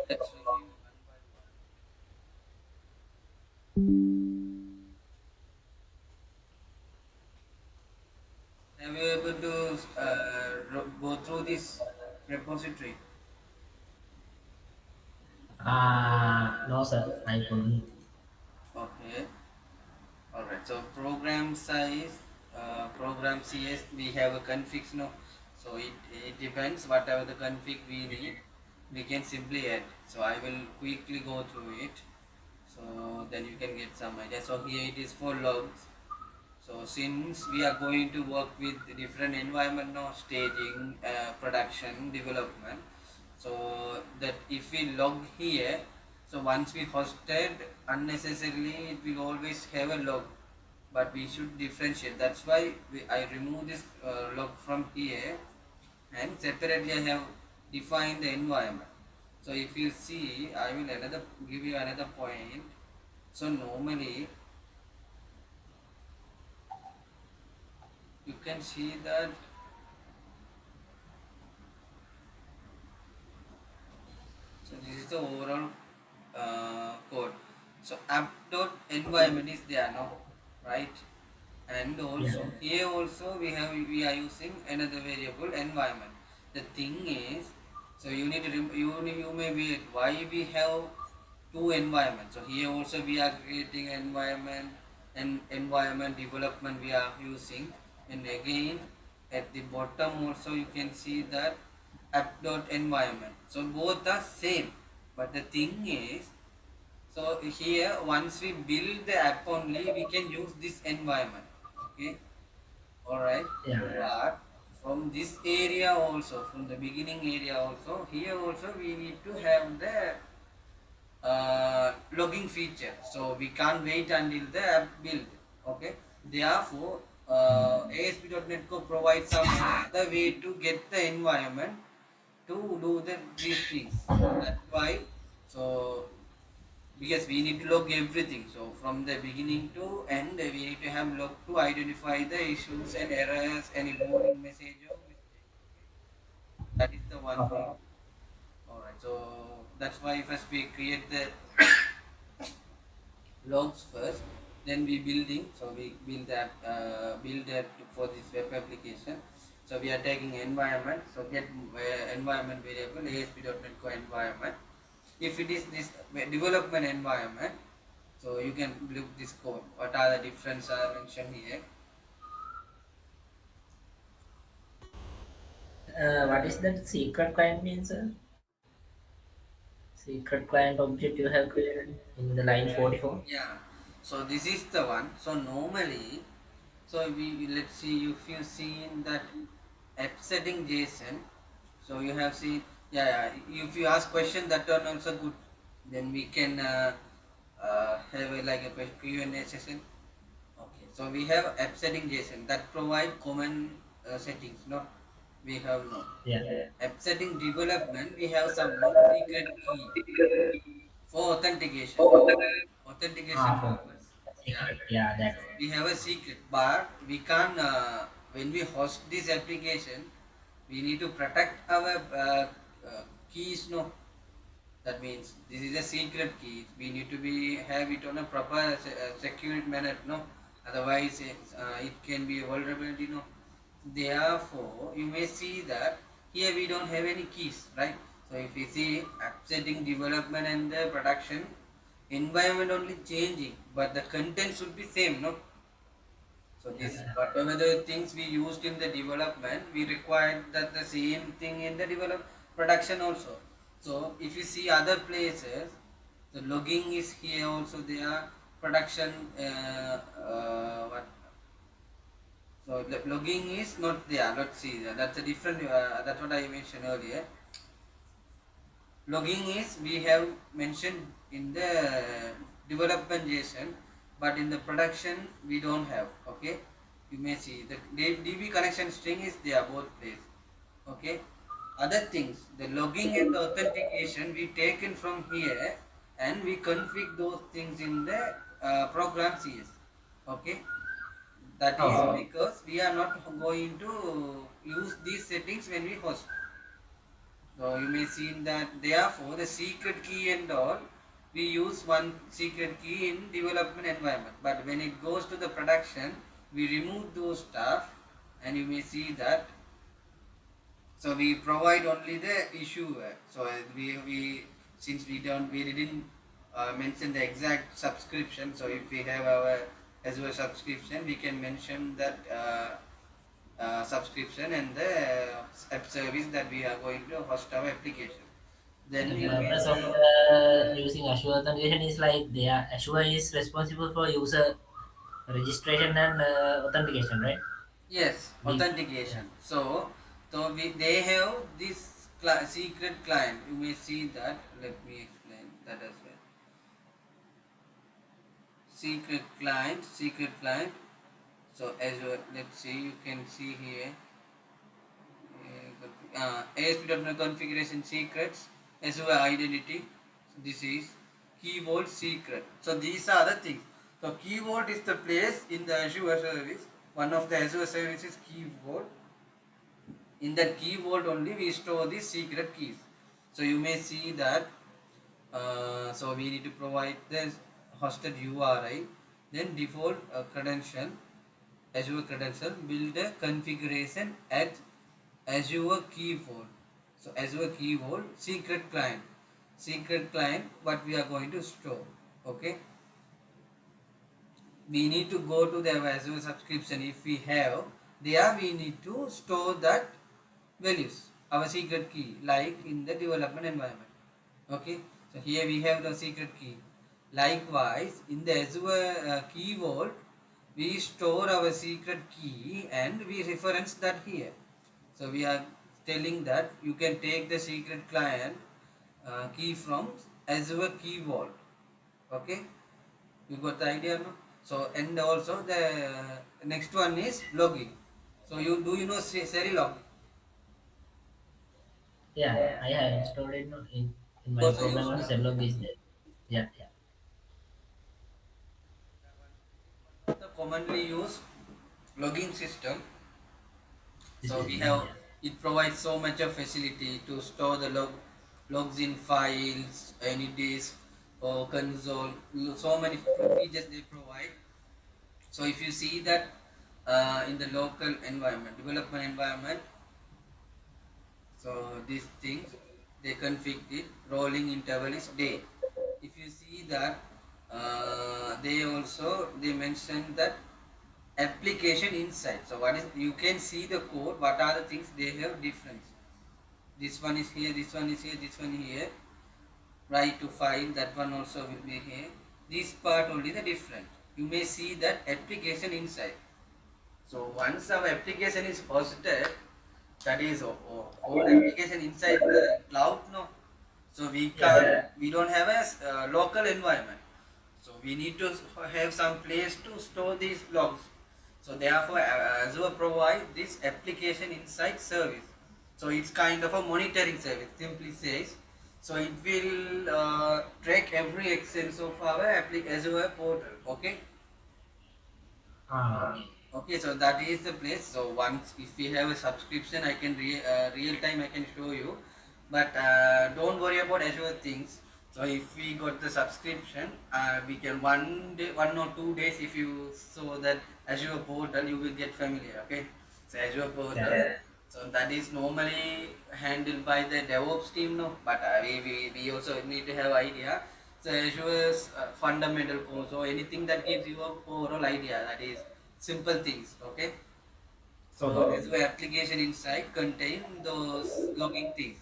Let's review one by one. Have you able to go through this repository? No, sir, I couldn't. Okay. All right. So program size, program CS, we have a config. No. So it depends whatever the config we need, we can simply add. So I will quickly go through it. So then you can get some idea. So here it is for logs. So since we are going to work with different environment now, staging, production, development, so that if we log here, so once we hosted unnecessarily, it will always have a log, but we should differentiate. That's why I remove this log from here, and separately I have defined the environment. So if you see, I will another give you another point. So normally you can see that. So this is the overall code. So app dot environment is there now, right? And Yeah, also here also we are using another variable environment. The thing is, so you need to you may be why we have two environments. So here also we are creating environment and environment development we are using, and again at the bottom also you can see that app dot environment. So both are same, but the thing is, so here once we build the app only we can use this environment. Okay, all right. yeah, But from this area also, from the beginning area also, here also we need to have the logging feature. So we can't wait until the app build. Okay. Therefore, ASP.NET Core provides some another way to get the environment to do these things. So that's why. So because we need to log everything. So from the beginning to end, we need to have log to identify the issues and errors, any warning message or mistake. Okay, that is the one thing. All right. So that's why first we create the logs first, then we building. So we build that for this web application. So we are taking environment. So get environment variable ASP.NET Core environment. If it is this development environment, so you can look this code. What are the difference I mentioned here? what is that secret client means, sir? Secret client object you have created in the line 44? Yeah. So this is the one. So normally, so we let's see if you seen that app setting JSON. So you have seen, yeah, yeah. If you ask question, that one also good. Then we can have like a Q&A session. Okay, so we have app setting JSON that provide common settings. No, we have no Yeah. app setting development. We have some no secret key for authentication. Authentication For purpose. Yeah. secret. Yeah, So that. we have a secret, but we can't. When we host this application, we need to protect our keys. No, that means this is a secret key. We need to be have it on a proper secure manner. No, otherwise it can be a vulnerability. No, therefore you may see that here we don't have any keys, right? So if we see app setting development and the production environment only changing, but the content should be same. No, so this Yeah. whatever the things we used in the development, we required that the same thing in the develop production also. So if you see other places, the logging is here also there. Production what? So logging is not there. Let's see. That's a different. That's what I mentioned earlier. Logging is we have mentioned in the development JSON, but in the production we don't have. Okay, you may see the DB connection string is there both place. Okay, other things, the logging and the authentication we taken from here, and we config those things in the program CS. Okay, that is Oh, because we are not going to use these settings when we host. So you may see that therefore the secret key and all, we use one secret key in development environment. But when it goes to the production, we remove those stuff, and you may see that. So we provide only the issuer. So we since we didn't mention the exact subscription. So if we have our Azure subscription, we can mention that subscription and the app service that we are going to host our application. And Then the you may purpose of see, using Azure authentication is like Azure is responsible for user registration and authentication, right? yes, We, yeah. authentication. So they have this secret client. You may see that. Let me explain that as well. Secret client. So Azure, let's see, you can see here ASP.NET configuration secrets, Azure identity. This is key vault secret. So these are the things. So key vault is the place in the Azure service. One of the Azure services key vault. In that key vault only we store the secret keys. So you may see that. So we need to provide the hosted URI, then default credential, Azure credential, build a configuration at Azure Key Vault. So Azure Key Vault, secret client, what we are going to store. Okay, we need to go to the Azure subscription. If we have there, we need to store that values, our secret key, like in the development environment. Okay, so here we have the secret key. Likewise, in the Azure Key Vault, we store our secret key and we reference that here. So we are telling that you can take the secret client key from Azure Key Vault. Okay, you got the idea, no? So and also the next one is logging. So you know Serilog? Yeah, I have installed it in You my also program use on that? Zellog is there. Yeah, yeah. One of the commonly used logging system. This So is we yeah. have, it provides so much of facility to store the logs in files, any disk or console. So many features they provide. So if you see that in the local environment, development environment, so these things they config it. Rolling interval is day. If you see that they mention that application inside. So what is, you can see the code. What are the things they have difference? This one is here. This one is here. This one here. Write to file. That one also will be here. This part only the different. You may see that application inside. So once our application is hosted, that is whole application inside the cloud, no. So we can't, Yeah. we don't have a local environment. So we need to have some place to store these logs. So therefore Azure provide this application insight service. So it's kind of a monitoring service, simply says. So it will track every expense of our Azure portal. Okay. Ah, okay. Okay, so that is the place. So once if we have a subscription, I can real time I can show you, but don't worry about Azure things. So if we got the subscription, we can one day, 1 or 2 days. If you saw that Azure portal, you will get familiar. Okay, so Azure portal. Yeah. So that is normally handled by the DevOps team, no. But we also need to have idea. So Azure's fundamental course or anything that gives you a overall idea, that is simple things. Okay, so Okay. Azure application inside contain those logging things,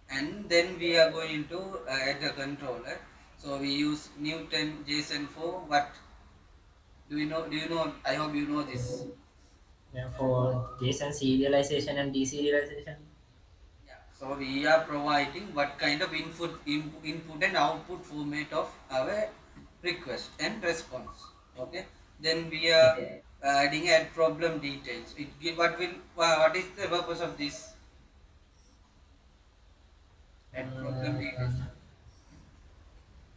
and then we are going to add a controller. So we use Newton JSON for what? Do you know? I hope you know this. Yeah, for JSON serialization and deserialization. Yeah. So we are providing what kind of input and output format of our request and response. Okay. Then we are Okay. adding add problem details. It give what is the purpose of this add problem details? Uh,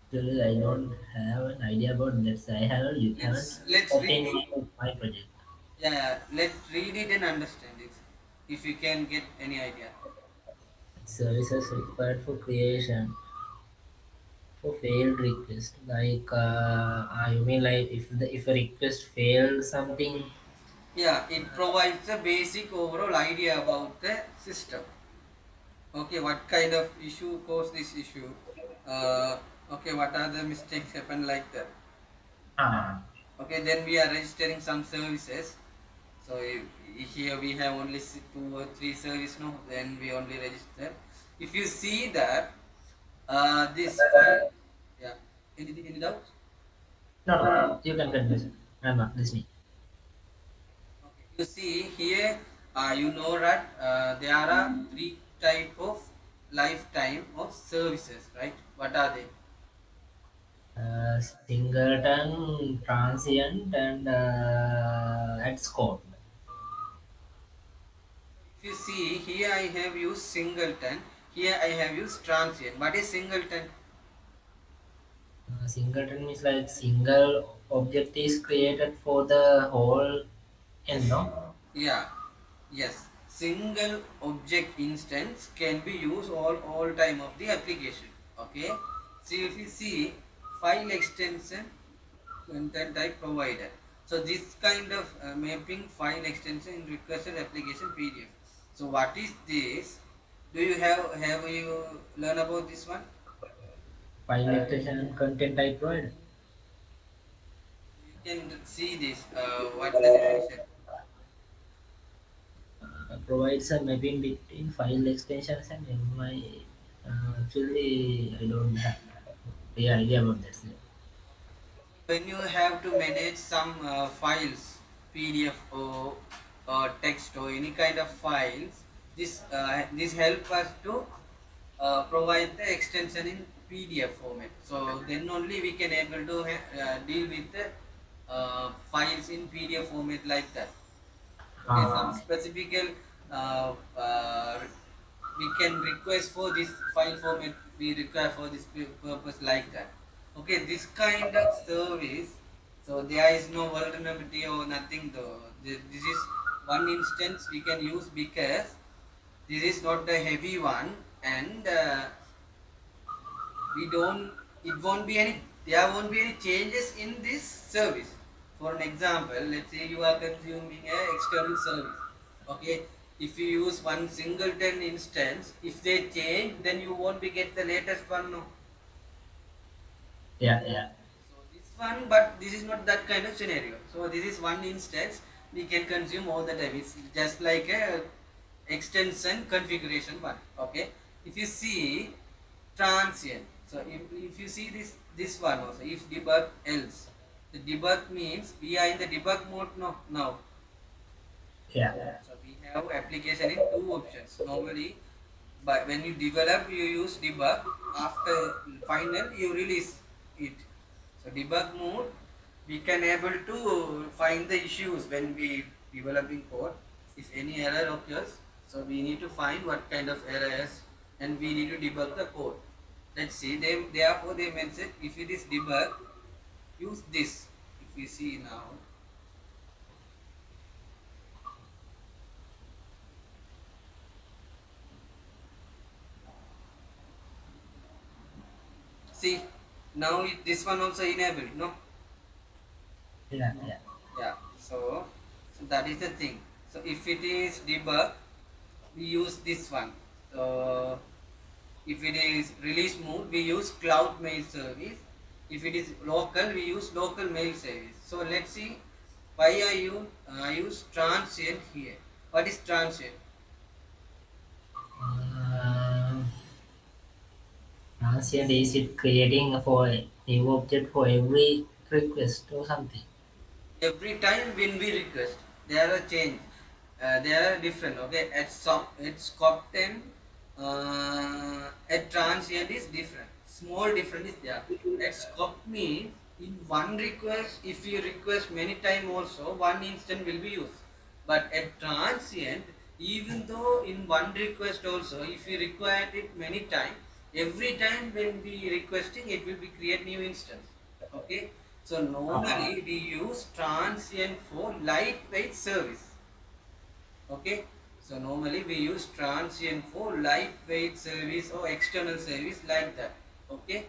Still, I don't have an idea about that. So I haven't Let's read obtained it. my project. Yeah. Let's read it and understand it. If you can get any idea. services required for creation for failed request. Like, you mean like if a request failed something? Yeah, it provides a basic overall idea about the system. Okay, what kind of issue caused this issue? Uh, okay, what are the mistakes happen like that? Ah, Okay, then we are registering some services. So here we have only two or three service now. Then we only register. If you see that this file, yeah. Any doubts? no, no, you can continue. I'm not listening. Okay. You see here, you know that there are three type of lifetime of services, right? What are they? Singleton, transient, and at scope. If you see here, I have used singleton. Here I have used transient. What is singleton? Singleton means like single object is created for the whole end, no? Yeah. Yes. Single object instance can be used all time of the application. Okay. So if you see file extension content type provided. So this kind of mapping file extension in requested application PDF. So what is this? Do you have you learn about this one? File extension and content type provided. You can see this. What is the definition? Provides a mapping between file extensions and MI. Actually, I don't have the idea about that. When you have to manage some files, PDF or text or any kind of files, this help us to provide the extension in PDF format. So then only we can able to deal with the files in PDF format like that. Okay, some Ah, specific uh, uh, we can request for this file format we require for this purpose like that. Okay, this kind of service, so there is no vulnerability or nothing though. This is one instance we can use because this is not the heavy one, and we don't it won't be any there won't be any changes in this service. For an example, let's say you are consuming a external service. Okay, if you use one singleton instance, if they change, then you won't be get the latest one, no. yeah, yeah. So this one, but this is not that kind of scenario. So this is one instance we can consume all the time. It's just like a extension configuration one. Okay, if you see transient, so if you see this one also, if debug else, the debug means we are in the debug mode now. Yeah. So we have application in two options normally, but when you develop you use debug, after final you release it. So debug mode, we can able to find the issues when we developing code. If any error occurs, so we need to find what kind of errors and we need to debug the code. Let's see, therefore they mentioned if it is debug, use this. If we see now, see now this one also enabled, no? Yeah, yeah. Yeah, so that is the thing. So if it is debug, we use this one. So if it is release mode, we use cloud mail service. If it is local, we use local mail service. So let's see why I use transient here. What is transient? Uh, Transient is it creating for a new object for every request or something? Every time when we request, there are change, there are different. Okay, at scope 10, at transient is different, small difference is there. At scope means in one request, if you request many time also one instant will be used. But at transient, even though in one request also, if you require it many time, every time when we requesting it will be create new instance. Okay, so normally we use transient for lightweight service. Okay, So normally we use transient for lightweight service or external service like that. Okay.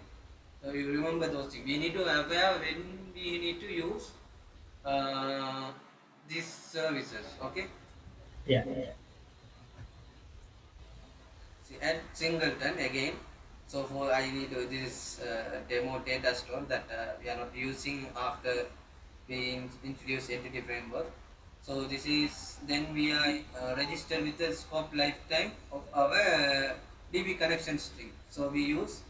So you remember those things. We need to aware when we need to use uh, these services. Okay. Yeah, yeah. See, at singleton again. So for I need this demo data store that we are not using after we introduce entity framework. So this is then we are registered with the scope lifetime of our DB connection string. So we use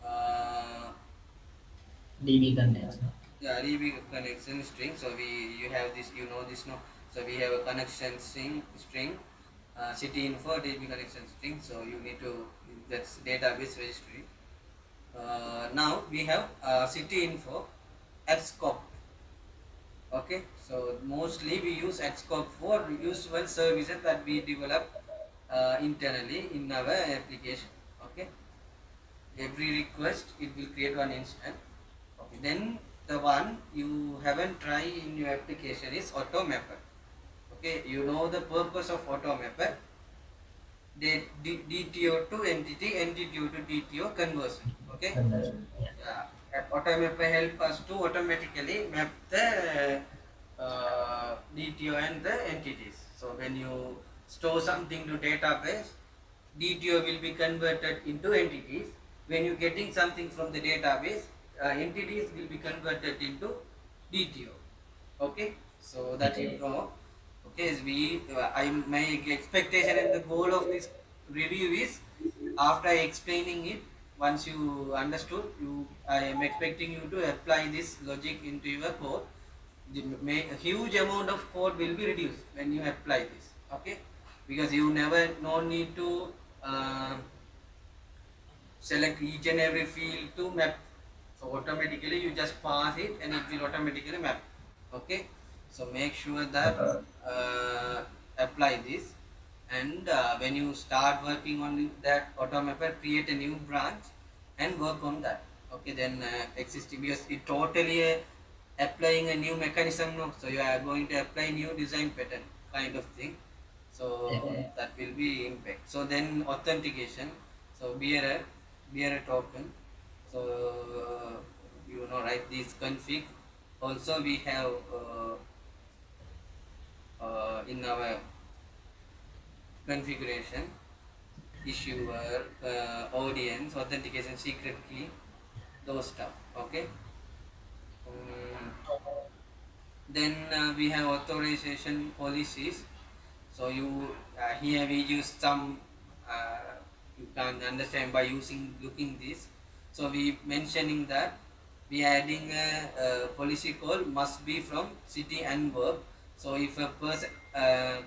uh, DB contains, no? yeah, DB connection string. So we you have this, you know this, no. So we have a connection string city info DB connection string. So you need to, that's database registry. Now we have city info at scope. Okay, so mostly we use at scope for useful services that we develop internally in our application. Okay, every request it will create one instance. Okay, then the one you haven't tried in your application is automapper. Okay, you know the purpose of automapper. DTO to entity, entity to DTO conversion. Okay, Conversion. Yeah. yeah, automapper help us to automatically map the DTO and the entities. So when you store something to database, DTO will be converted into entities. When you getting something from the database, entities will be converted into DTO. Okay, so that you Okay. know. Okay, as we I my expectation and the goal of this review is, after explaining it, once you understood, you I am expecting you to apply this logic into your code. A huge amount of code will be reduced when you apply this. Okay, because you never no need to select each and every field to map. So automatically you just pass it and it will automatically map. Okay, so make sure that apply this, and when you start working on that automapper, create a new branch and work on that. Okay, then existing, because it totally applying a new mechanism, no, so you are going to apply new design pattern kind of thing. Yeah, So yeah. that will be impact. So then authentication, so bearer token. So you know, right, this config also we have in our configuration, issuer, audience, authentication, secret key, those stuff. Okay. Then we have authorization policies. So you here we use some you can understand by using looking this. So we mentioning that we adding a policy called must be from city and verb. So if a person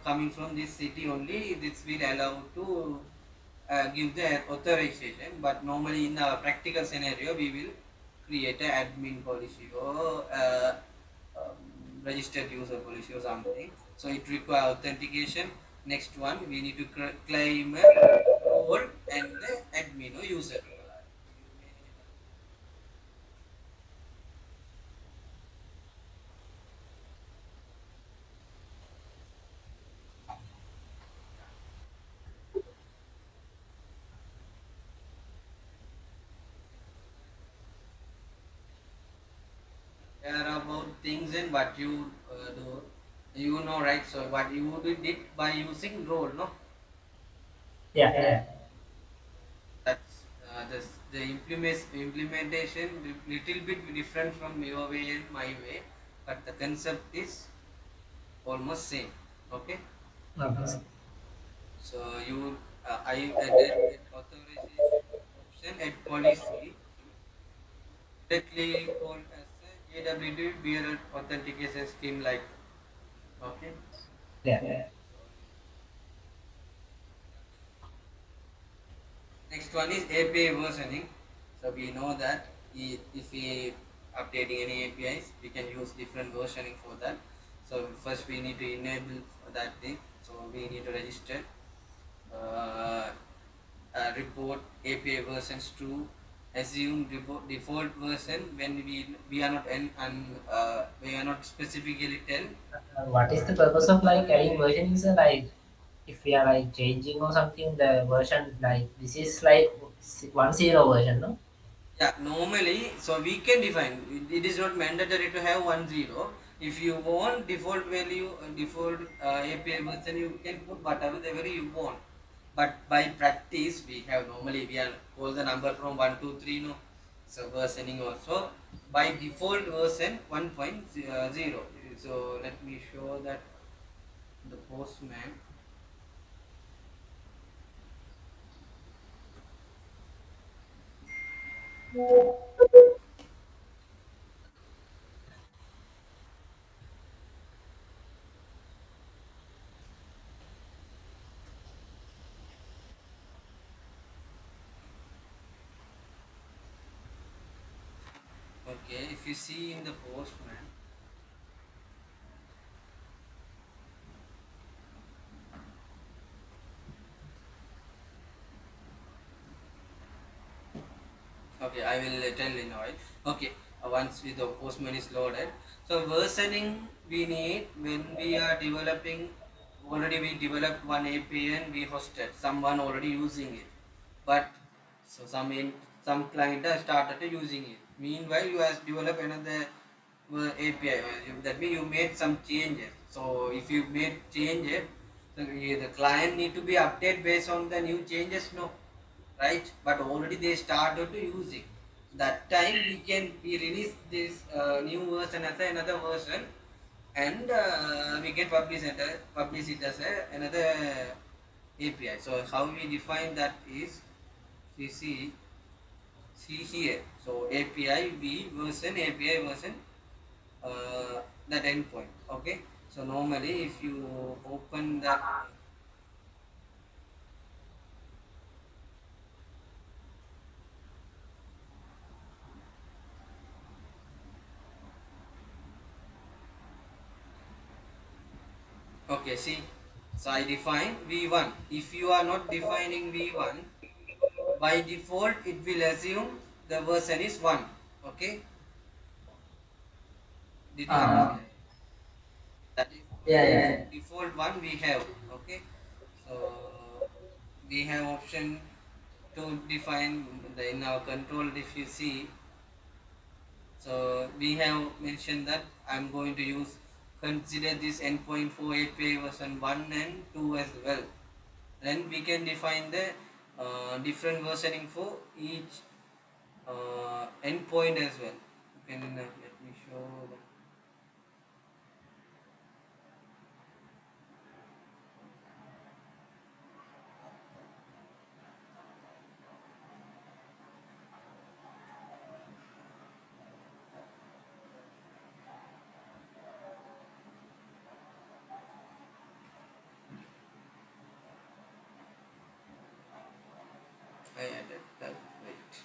coming from this city only, this will allow to give the authorization. But normally in a practical scenario, we will create a admin policy or registered user policy or something. So it require authentication. Next one, we need to claim a role and the admin or user. Care about things and what you do, you know, right? So what you did by using role, no? Yeah, yeah. That's the implementation little bit different from your way and my way, but the concept is almost same. Okay. Okay. So you I added authorization option at policy, directly called as a AWD bearer authentication scheme like. Okay. Yeah, yeah. Next one is API versioning. So we know that if we updating any APIs, we can use different versioning for that. So first we need to enable that thing. So we need to register uh, report API versions to assume default version when we are not we are not specifically tell. What is the purpose of like adding version is like? if we are like changing or something, the version like this is like 1.0 version, no? Yeah, normally, so we can define. It is not mandatory to have 1.0. If you want default value, default API version, you can put whatever the value you want. But by practice, we have normally we are all the number from 1 to 3, no. So versioning also by default version 1.0. So let me show that the Postman. Okay, if you see in the Postman. Okay, I will tell in a while. Okay, once the Postman is loaded. So versioning we need when we are developing. Already we developed one API and we hosted. Someone already using it, but so some client has started using it. Meanwhile, you has developed another API. That means you made some changes. So if you made changes, the client need to be updated based on the new changes. No, right? But already they started to use it. That time we release this new version as another version, and we can publish it as another API. So how we define that is we see here. So API v version API version that endpoint. Okay. So normally if you open that. Okay, see, so I define V1. If you are not defining V1, by default it will assume the version is 1. Okay, did you Ah, understand? That is yeah, yeah. default one we have. Okay, so we have option to define in our control. If you see, so we have mentioned that I'm going to use consider this endpoint for API version 1 and 2 as well. Then we can define the different versioning for each endpoint as well. You can let me show the, I added that. Wait.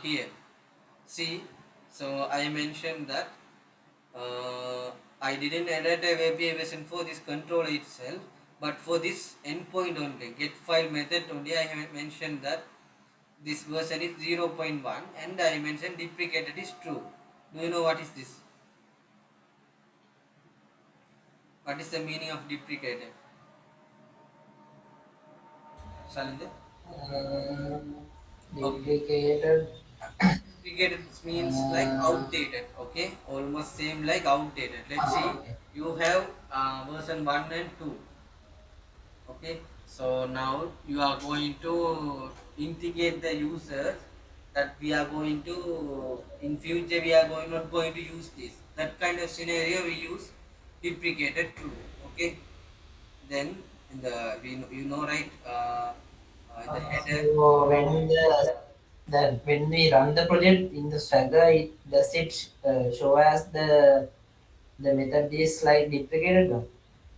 Here, see, so I mentioned that I didn't edit a API version for this controller itself, but for this endpoint only, get file method only, I have mentioned that this version is 0.1 and I mentioned deprecated is true. Do you know what is this? What is the meaning of deprecated? Shalinde? Okay. Duplicated. Deprecated means like Uh, outdated. Okay, almost same like outdated. Let's see. okay. You have version 1 and 2. Okay, so now you are going to integrate the users that we are going to in future we are going not going to use this. That kind of scenario we use deprecated true. Okay, then in the you know right in the header. So when we run the project in the Swagger, does it show as the method is like deprecated? No?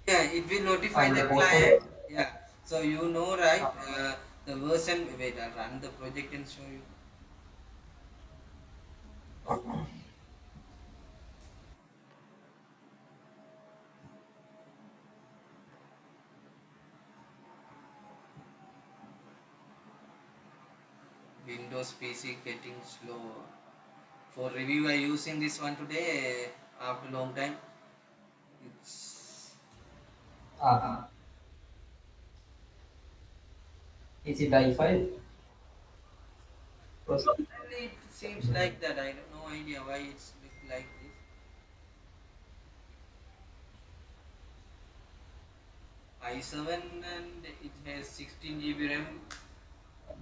Yeah, it will notify And the the client. postman. Yeah, so you know, right? The version. Wait, I'll run the project and show you. Windows PC getting slow. For review, I using this one today after long time. It's Ah, is it i5? it seems like that. I have no idea why it's look like this. i7 and it has 16 GB RAM,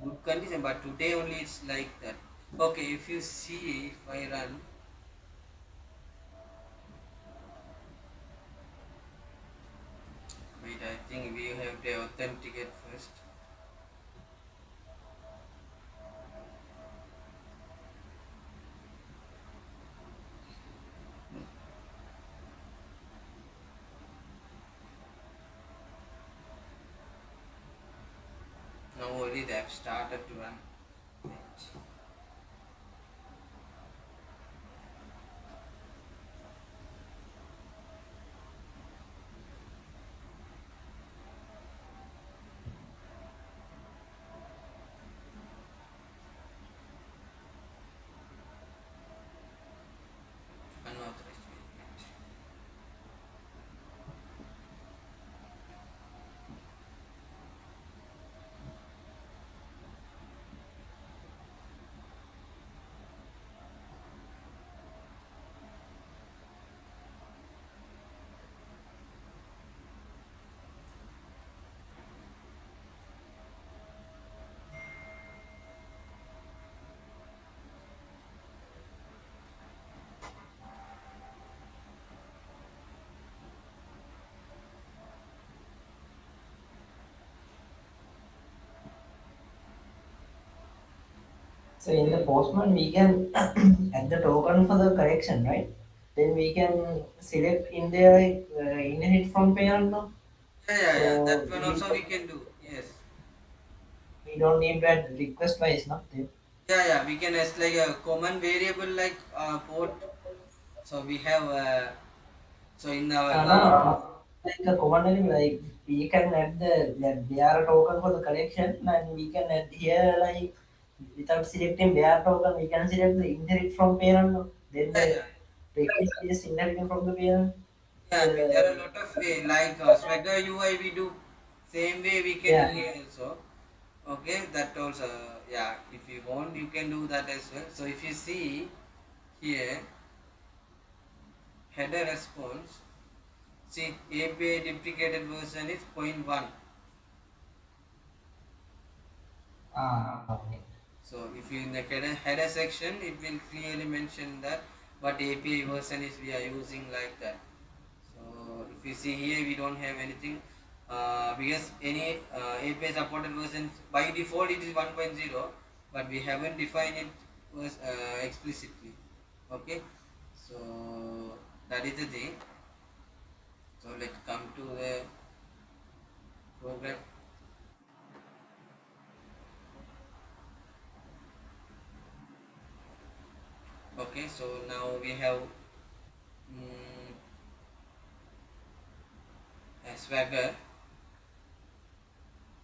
good condition. But today only it's like that. Okay, if you see, if I run, wait, I think we have to authenticate first. Now only the app started to run. Wait. Unauthorized. Wait. So in the postman, we can add the token for the correction, right? Then we can select in there inherit from parent now. Yeah. That So one also we can do. Yes. we don't need to add request wise, no? Then, We can as like a common variable like port. So we have so in our no, like a command line, like we can add that bearer token for the collection, and we can add here like without selecting bearer token, we can select the inherit from parent. No? Then yeah, the yeah. request is inheriting from the parent. Yeah, there are a The lot of way like Swagger UI we do same way we can do yeah. here also. Okay, that also yeah. If you want, you can do that as well. So if you see here header response, see API deprecated version is point 0.1. Okay. So if you in the header section, it will clearly mention that what API version is we are using like that. So if you see here, we don't have anything because any API supported versions by default it is 1.0, but we haven't defined it was explicitly. Okay, so that is the thing. So let's come to the program. Okay, so now we have mm, a Swagger.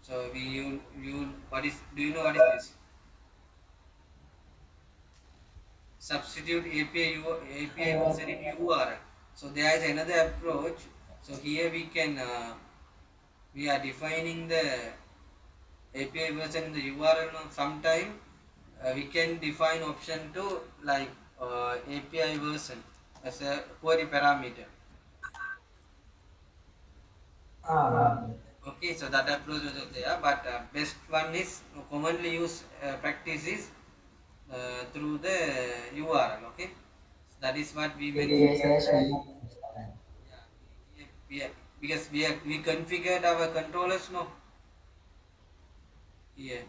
So we you what is do you know what is this? Substitute API Uh, version in URL. So there is another approach. So here we can we are defining the API version in the URL. Now sometime we can define option to like API version as a query parameter. ah, Okay, so that approach is there, but best one is commonly used practice is through the URL. Okay, that is what we mentioned. visualization. Yeah, because we configured our controllers no here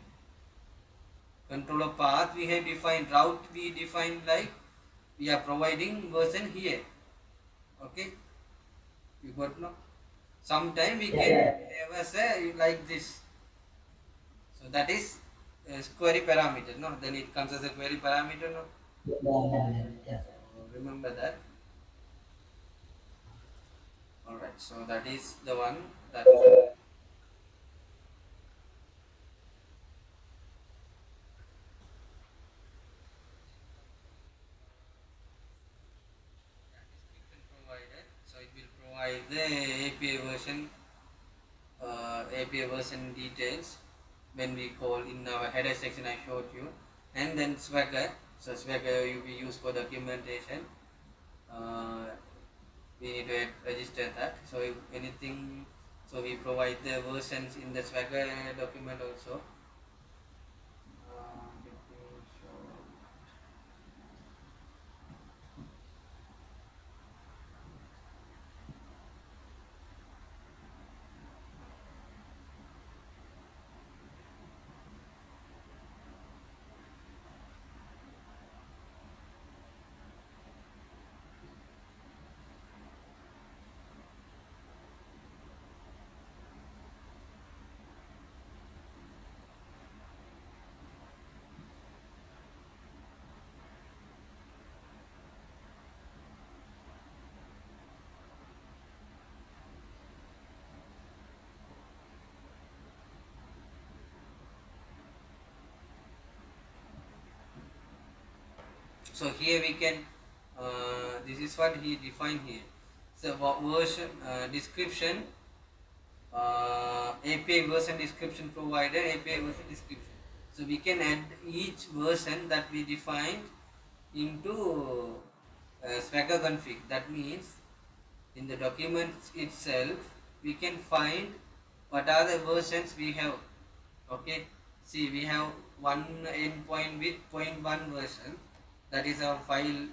controller path we have defined route we defined like we are providing version here. Okay, you got no? Sometime we Yeah, can yeah, have a say like this. So that is query parameter, no? Then it comes as a query parameter, no? yeah, yeah, yeah, yeah. So remember that. All right. So that is the one that description provided. So it will provide the API version, API version details when we call in our header section I showed you, and then Swagger. So Swagger will be used for documentation. Uh, we need to register that. So if anything, so we provide the versions in the Swagger document also. Let me show. So here we can, this is what he defined here. So version description, API version description provider, API version description. So we can add each version that we defined into Swagger config. That means in the document itself we can find what are the versions we have. Okay, see, we have one endpoint with point 1 version, that is our file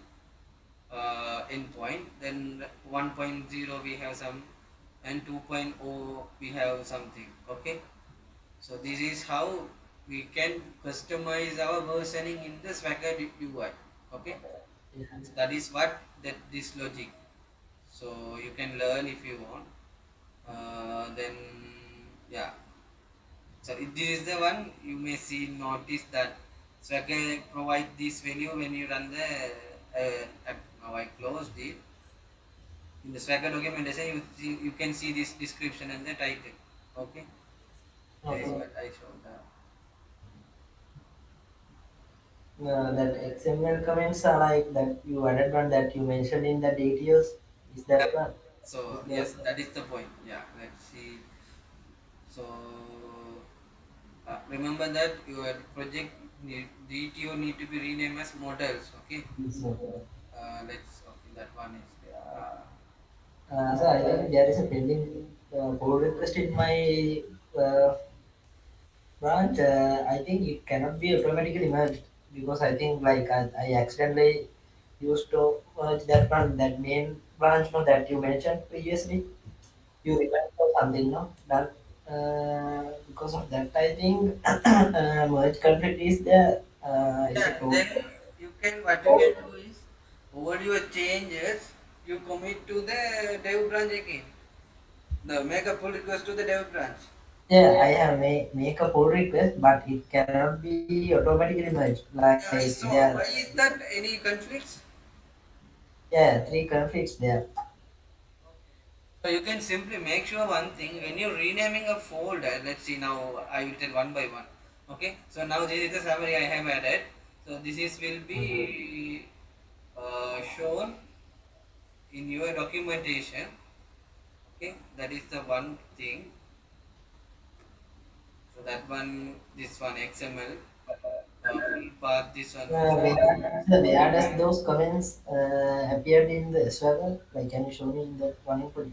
endpoint. Then 1.0 we have some, and 2.0 we have something. Okay, so this is how we can customize our versioning in the Swagger UI. Okay, so that is what that this logic. So you can learn if you want. Then yeah. So this is the one you may see, notice that Swagger provide this value when you run the app. Now I closed it. In the Swagger documentation, you can see this description and the title. Okay, that is Okay. what I showed. That XML comments are like that you added one that you mentioned in the details. Is Yeah. that one? Is So that yes, that is the point. Yeah. Let's see. So remember that your project DTO need to be renamed as models. Okay. one? Let's. Okay, that one is there. So I think there is a pending pull request in my uh, branch. I think it cannot be automatically merged because I think like I accidentally used to merge that one, that main branch no, that you mentioned previously. You remember something, no? That because of that, I think merge conflict is there. Is Yeah, it told? then you can, what you can do is, over your changes, you commit to the dev branch again. The make a pull request to the dev branch. Yeah, I have make a pull request, but it cannot be automatically merged. Like So there, why is that, any conflicts? yeah, three conflicts there. So you can simply make sure one thing, when you're renaming a folder, let's see, now I will tell one by one. Okay, so now this is the summary I have added. So this is will be shown in your documentation. Okay, that is the one thing. So that one, this one XML, field path, this one. Where does those comments appeared in the server? Like, can you show me in the one input?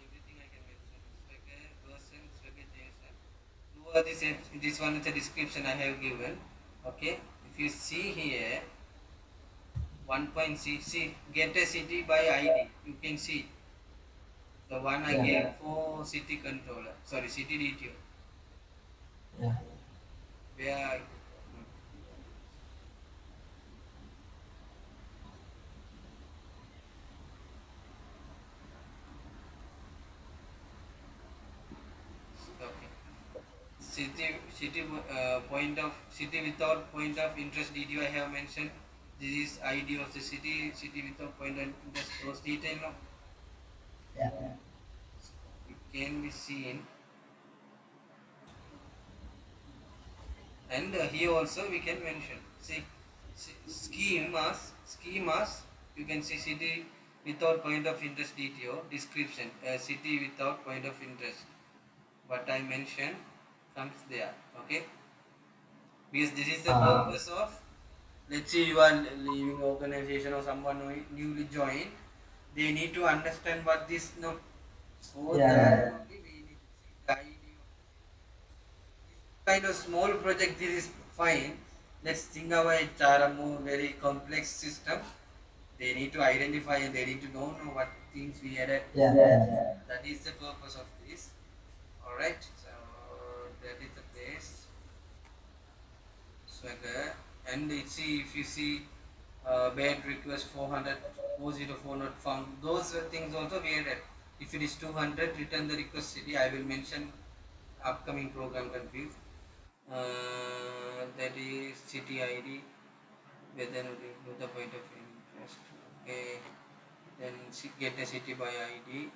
Everything I can mention. Swagger version, Swagger JSON. for this one is the description I have given. Okay, if you see here 1.6, get a city by ID. You can see the one I Yeah. gave for city controller. Sorry, city DTO. Yeah. Where okay. City without point of interest DTO I have mentioned. This is ID of the city. City without point of interest. Those detail now Yeah. it can be seen. And here also we can mention, see, schemas, you can see city without point of interest DTO, description, city without point of interest, what I mentioned comes there, okay, because this is the Uh, purpose of, let's say you are leaving organization or someone who newly joined, they need to understand what this, no, for yeah. that only we need to see the idea of kind of small project. This is fine. Let's think our HR a more very complex system. They need to identify and they need to know what things we added. Yeah. Yeah. That is the purpose of this. Alright, so that is the place. Swagger. And it's see if you see bad request 400 404 not found. Those things also we added. If it is 200, return the request city. I will mention upcoming program confused. That is city ID, whether with the point of interest. Okay, then get a city by ID.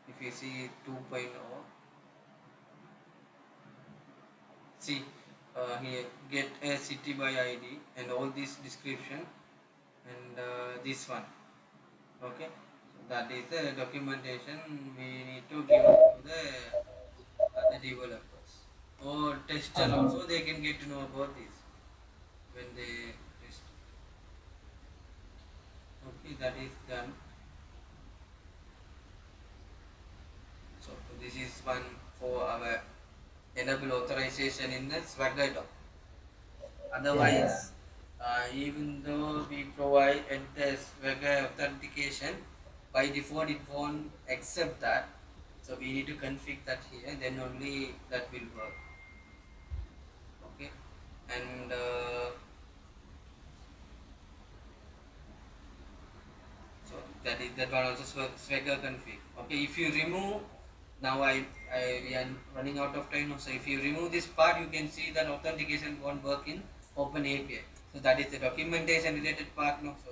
If you see 2.0, see here get a city by ID and all this description and this one. Okay, so that is the documentation we need to give to the developers or tester Uh-huh. also. They can get to know about this when they test. Okay, that is done. So this is one for our enable authorization in the Swagger doc. Yeah. Otherwise, even though we provide at the Swagger authentication, by default it won't accept that. So we need to configure that here, then only that will work. Okay, and so that one also Swagger config. Okay, if you remove now we are running out of time now. So if you remove this part, you can see that authentication won't work in Open API. So that is the documentation related part now. So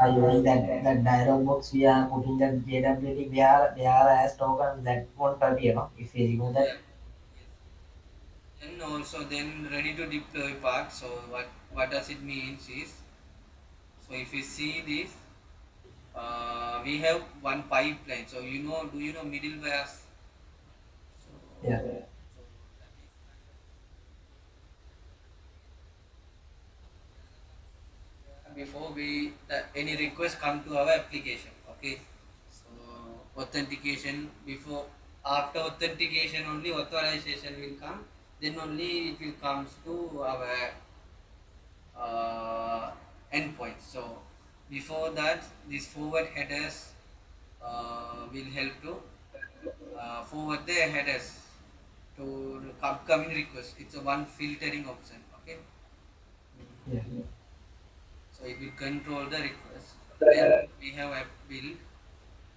Are using that dialog box we are putting the JWT where as token that won't appear, no? If we remove that. yeah, yes. And also then ready to deploy part. So what does it means is, so if you see this, we have one pipeline. So do you know middlewares? So, Yeah. so that is kind of before any request come to our application. Okay, so authentication before, after authentication only authorization will come, then only it will comes to our uh, endpoint. So before that, these forward headers will help to forward the headers to the upcoming request. It's a one filtering option. Okay, Yeah. so it will control the request. Then we have a build,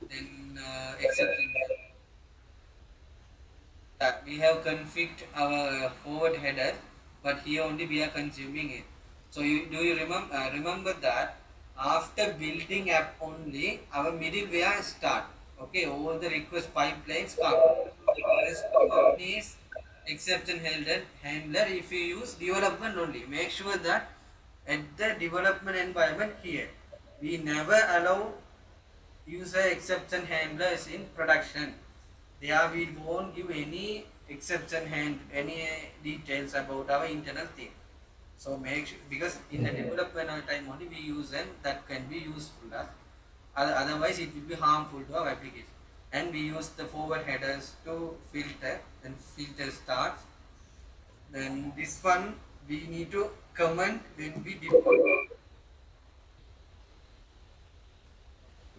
then exception. We have configured our forward header, but here only we are consuming it. So do you remember that after building app only our middleware start. Okay, all the request pipelines come. First one is exception handler. If you use development only, make sure that at the development environment here we never allow user exception handlers in production. There we won't give any any details about our internal thing. So make sure, because in the development time only we use them, that can be useful. Otherwise it will be harmful to our application. And we use the forward headers to filter, and filter starts. Then this one we need to comment when we deploy.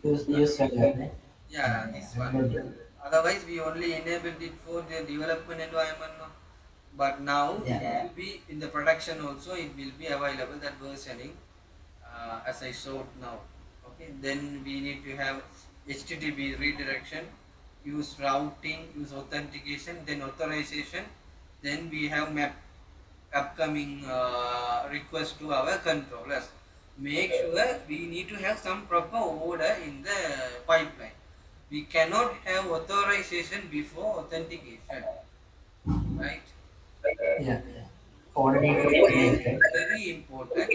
use Swagger, right? Yeah, this I one. got it. Otherwise, we only enabled it for the development environment. No? But now it Yeah. will be in the production also. It will be available that versioning as I showed now. Okay. Then we need to have HTTP redirection, use routing, use authentication, then authorization. Then we have map upcoming request to our controllers. Make sure we need to have some proper order in the pipeline. We cannot have authorization before authentication, right? Yeah. Order need to be placed, right? Very important.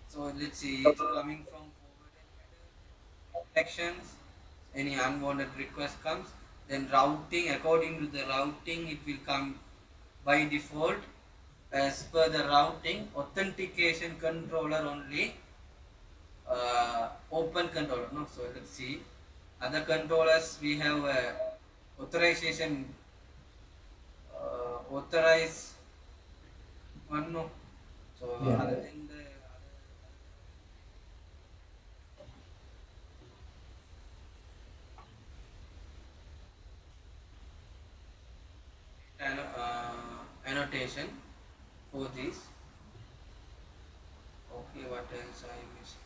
So let's see, it's coming from forwarded header, then redirections, any unwanted request comes, then routing, according to the routing, it will come by default as per the routing, authentication controller only, open controller. No, so let's see. Other controllers we have authorization, authorize one. No, so Yeah. other than the annotation for this. Okay, what else I missed?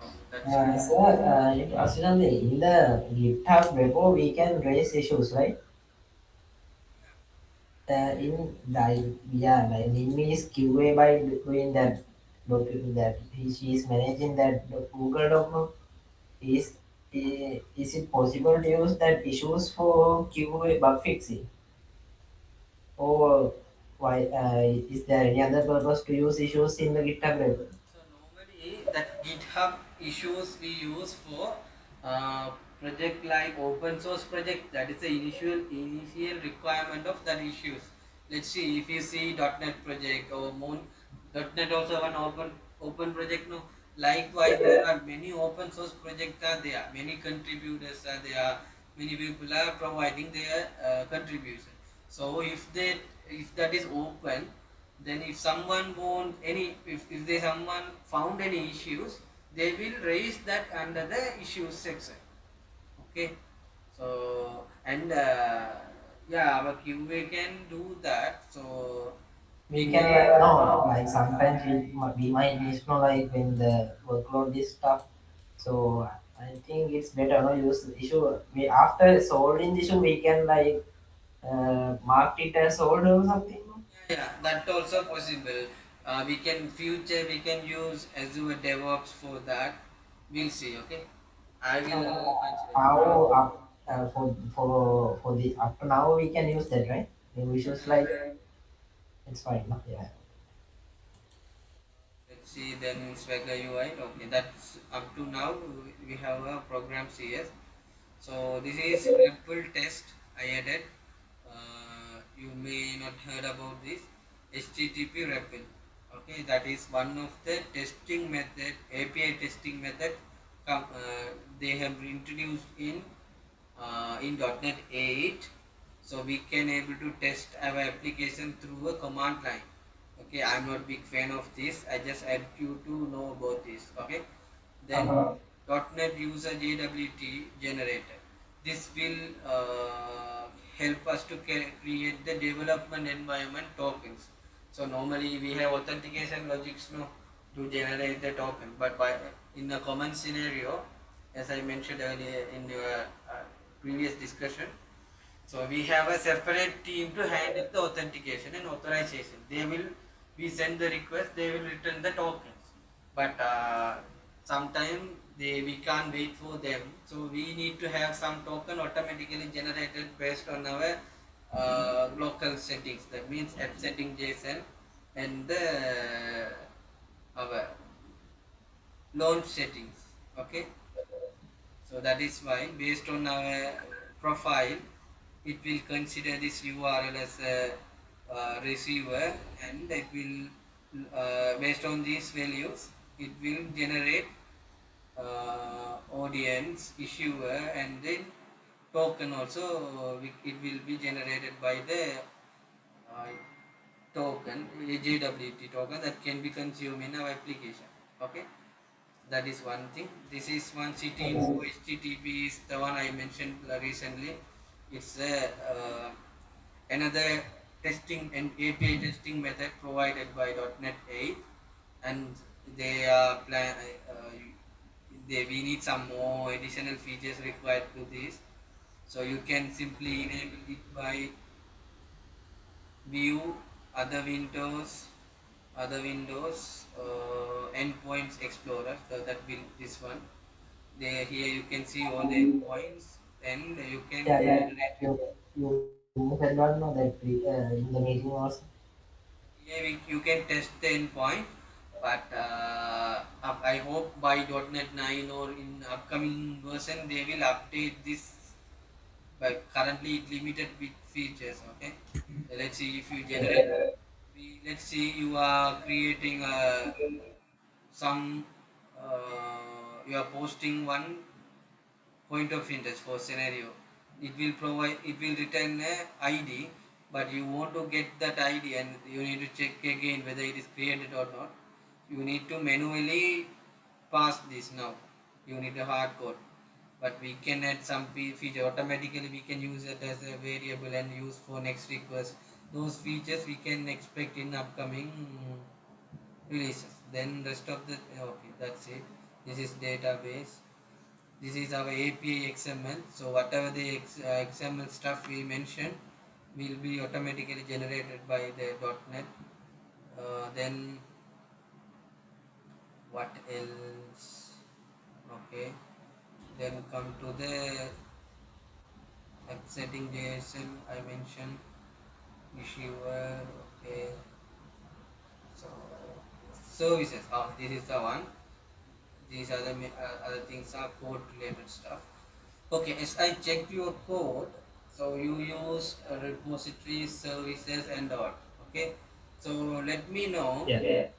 Oh, that's it. So, Ashish, in the GitHub repo, we can raise issues, right? In like yeah, like Nimi is QA by doing that that she is managing that Google document. Is is it possible to use that issues for QA bug fixing? Or why is there any other purpose to use issues in the GitHub repo? So normally that GitHub issues we use for uh, project like open source project, that is the initial requirement of that issues. Let's see if you see .NET project or Moon .NET also one open project. No, likewise there are many open source projects are there, many contributors are there, many people are providing their contribution. So if that is open, then if someone want any, if they someone found any issues, they will raise that under the issues section. Okay, so and yeah, our QA can do that. So We we can can no like sometimes we might miss no like when the workload is tough. So I think it's better no use the issue. We after solving the issue we can like mark it as solved or something. No? yeah, that also possible. We can future we can use Azure DevOps for that. We'll see. Okay, I will consider. How up for the up to now we can use that right? New issues like it's fine. No? Yeah. Let's see then Swagger UI. Okay, that's up to now. We have a program CS. So this is REPL test I added. You may not heard about this HTTP REPL. Okay, that is one of the testing method, API testing method. They have introduced in .NET 8, so we can able to test our application through a command line. Okay, I'm not big fan of this. I just add you to know about this. Okay, then .NET user JWT generator. This will help us to create the development environment tokens. So normally we have authentication logics no, to generate the token, but by in a common scenario, as I mentioned earlier in your previous discussion, so we have a separate team to handle the authentication and authorization. They will, we send the request, they will return the tokens. But sometime we can't wait for them. So we need to have some token automatically generated based on our local settings. That means app setting JSON and the our launch settings. Okay. So that is why based on our profile, it will consider this URL as a receiver, and it will based on these values, it will generate audience, issuer, and then token also, it will be generated by the uh, token, a JWT token that can be consumed in our application. Okay, that is one thing. This is one city info HTTP is the one I mentioned recently. It's a another testing and API testing method provided by .NET 8, and they are we need some more additional features required to this. So you can simply enable it by view other windows, endpoints explorer. So that will this one. There here you can see all the endpoints, and you can Yeah, yeah. generate. You said not know that in the meeting also. Yeah, you can test the endpoint, but I hope by .NET 9 or in upcoming version they will update this. But currently it limited with features. Okay, so let's see if you generate. Let's see you are creating some. You are posting one point of interest for scenario. It will return a id, but you want to get that id and you need to check again whether it is created or not. You need to manually pass this now. You need a hard code, but we can add some feature automatically. We can use it as a variable and use for next request. Those features we can expect in upcoming releases. Then rest of the okay, that's it. This is database. This is our API XML. So whatever the XML stuff we mentioned will be automatically generated by the .NET. Then what else? Okay. Then come to the setting JSON I mentioned. Issuer. Okay. So services. Oh, this is the one. These are the other things are code related stuff. Okay, as I checked your code, so you use repositories, services, and all. Okay, so let me know Yeah.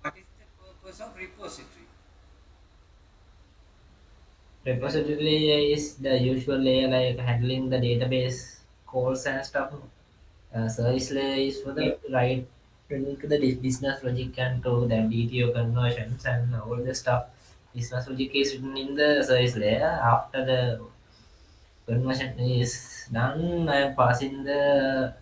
what is the purpose of repository. Repository is the usual layer like handling the database calls and stuff. Service layer is for the right to the business logic and to the DTO conversions and all the stuff. Business logic is written in the service layer. After the conversion is done, I am passing the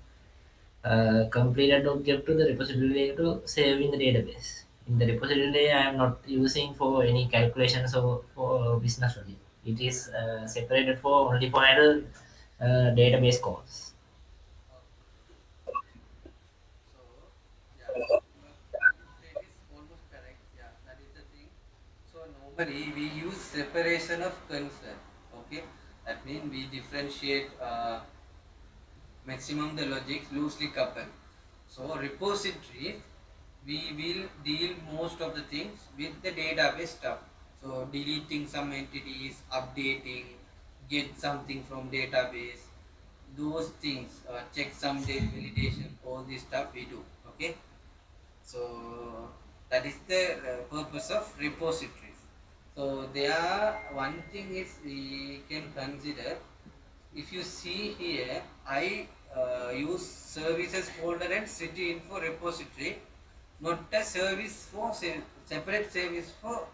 completed object to the repository layer to save in the database. In the repository layer, I am not using for any calculations or for business logic. It is separated for only for idle database calls. So yeah, what you said is almost correct. Yeah, that is the thing. So normally we use separation of concern. Okay, that means we differentiate maximum the logic loosely coupled. So repositories, we will deal most of the things with the database stuff. So deleting some entities, updating, get something from database, those things, check some date validation, all this stuff we do. Okay, so that is the purpose of repositories. So there one thing is we can consider. If you see here, I use services folder and city info repository, not a service for separate service for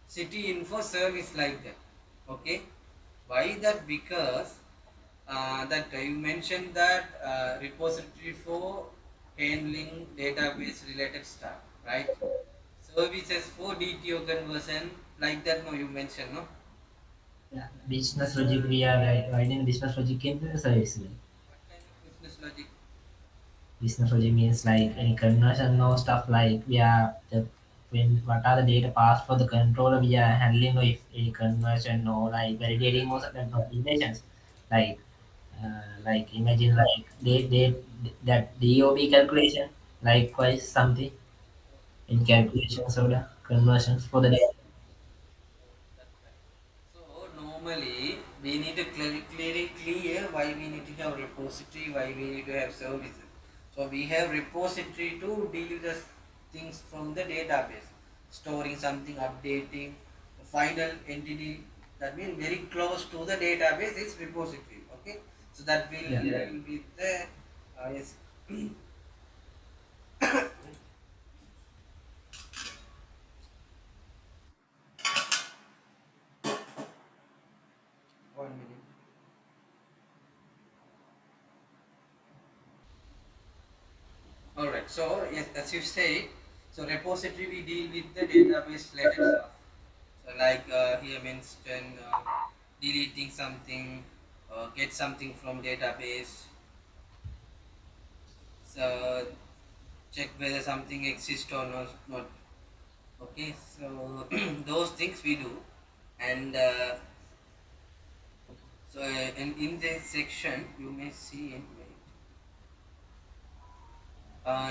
city info service like that. Okay, why that? Because that you mentioned that repository for handling database related stuff, right? Services for DTO conversion like that. No, you mentioned no. Yeah. Business logic, we are writing business logic in the service layer. What kind of business logic? Business logic means like any conversion or stuff like we are the when what are the data passed for the controller we are handling or if any conversion or like validating or certain combinations like imagine like they that DOB calculation likewise something in calculations or the conversions for the data. That's right. So normally we need to clear why we need to have repository, why we need to have services. So we have repository to deal the things from the database, storing something, updating, the final entity. That means very close to the database is repository. Okay, so that will Yeah. deal with the yes. One minute. All right. So yes, as you say, so repository we deal with the database related stuff. So like here mentioned, deleting something, get something from database. So check whether something exists or not. Okay. So those things we do, and so in this section you may see in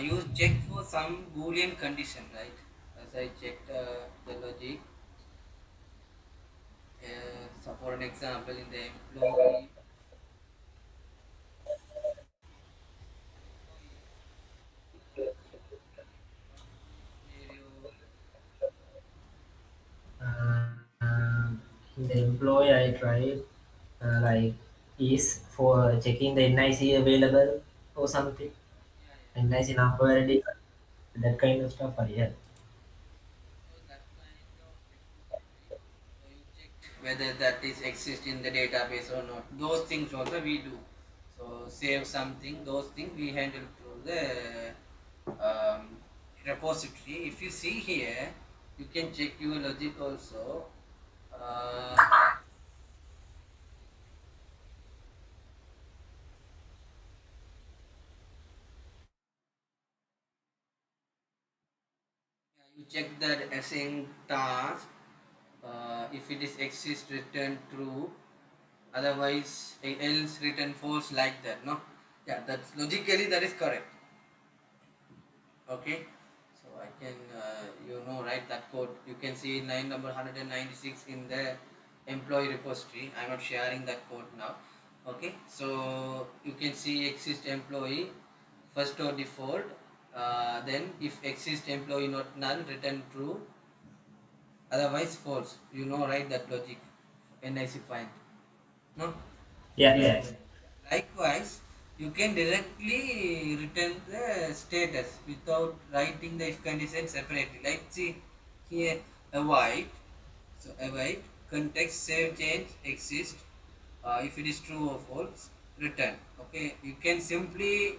you check for some boolean condition, right? As I checked the logic. So for an example, in the employee scenario, Uh, in the employee, I tried like is for checking the NIC available or something. yeah, yeah. NIC number, ID, that kind of stuff. Yeah. So that kind of repository, so you check whether that is exist in the database or not. Those things also we do. So save something, those things we handle through the repository. If you see here, you can check your logic also. Uh, yeah, you check that async task. If it is exist, return true. Otherwise, else return false, like that. No, yeah, that's logically that is correct. Okay, so I can write that code. You can see line number 196 in the employee repository. I'm not sharing that code now. Okay, so you can see exist employee first or default. Then if exist employee not none, return true, otherwise false. Right, that logic. NIC find. No. Yeah. Yeah. Likewise, you can directly return the status without writing the if condition separately. Like see here, avoid. So avoid context save change exist. If it is true or false, return. Okay, you can simply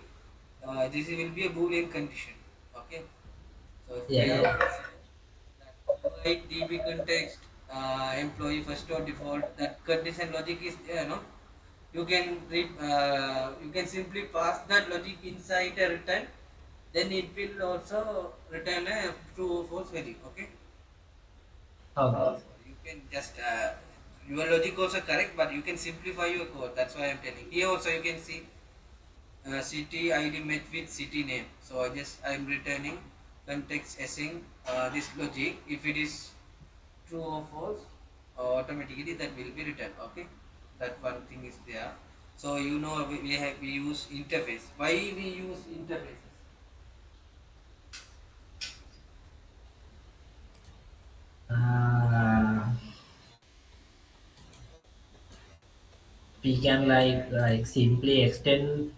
this will be a boolean condition. Okay, so Yeah. here Yeah. also that avoid DB context employee first or default. That condition logic is there, no? You can simply pass that logic inside a return, then it will also return a true or false value. Okay, Okay. so you can just your logic also correct, but you can simplify your code. That's why I'm telling. Here also you can see city ID match with city name. So I'm returning context async this logic. If it is true or false, automatically that will be written. Okay, that one thing is there. So we use interface. Why we use interfaces? Uh, we can like simply extend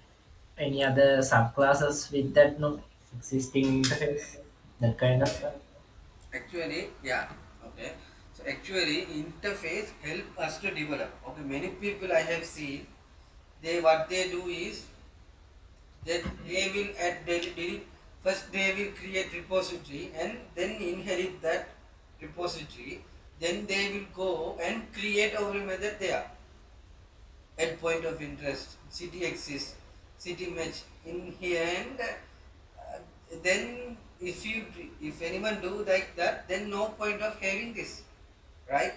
any other subclasses with that no existing interface, that kind of stuff. Actually, yeah. Okay, so actually interface help us to develop. Okay, many people I have seen, they what they do is that they will delete. First they will create repository and then inherit that repository. Then they will go and create our method there at point of interest. City exists, city match in here, and then if anyone do like that, then no point of having this, right?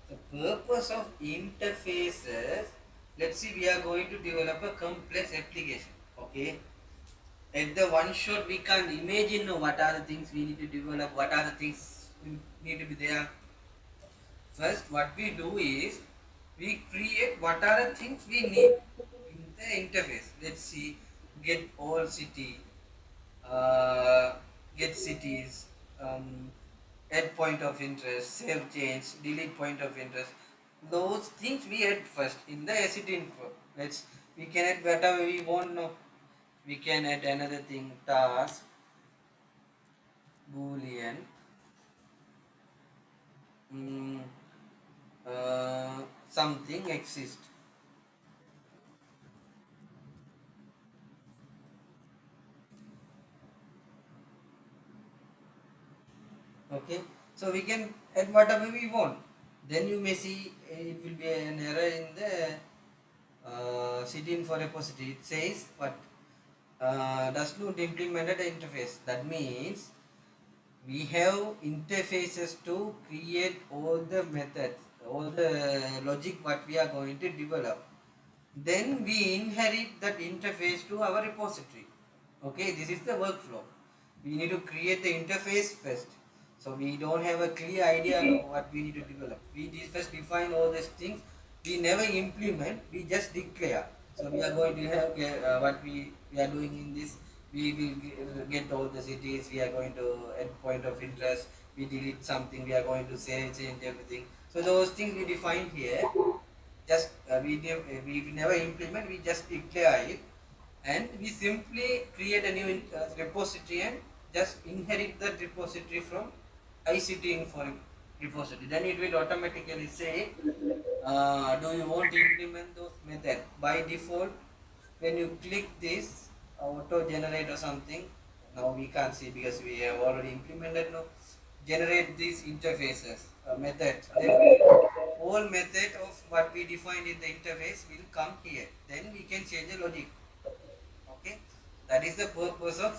The purpose of interfaces. Let's see, we are going to develop a complex application. Okay, at the one shot we can't imagine what are the things we need to develop, what are the things need to be there. First what we do is we create what are the things we need in the interface. Let's see, get all city, uh, get cities, add point of interest, save change, delete point of interest. those things we add first in the SCT info. We can add whatever we want now. We can add another thing, task boolean, mm, something exists. Okay, so we can add whatever we want. Then you may see it will be an error in the city info repository. It says what does not implement the interface. That means we have interfaces to create all the methods, all the logic what we are going to develop. Then we inherit that interface to our repository. Okay, this is the workflow. We need to create the interface first. So we don't have a clear idea of what we need to develop. We first define all these things. We never implement. We just declare. So we are going to have what we are doing in this. We will get all the cities. We are going to add point of interest. We delete something. We are going to save, change everything. So those things we define here. Just we never implement. We just declare it, and we simply create a new repository and just inherit that repository from ICT info repository. Then it will automatically say, do you want to implement those methods? By default, when you click this auto generate or something, now we can't see because we have already implemented. No, generate these interfaces methods. Then all method of what we defined in the interface will come here. Then we can change the logic. Okay, that is the purpose of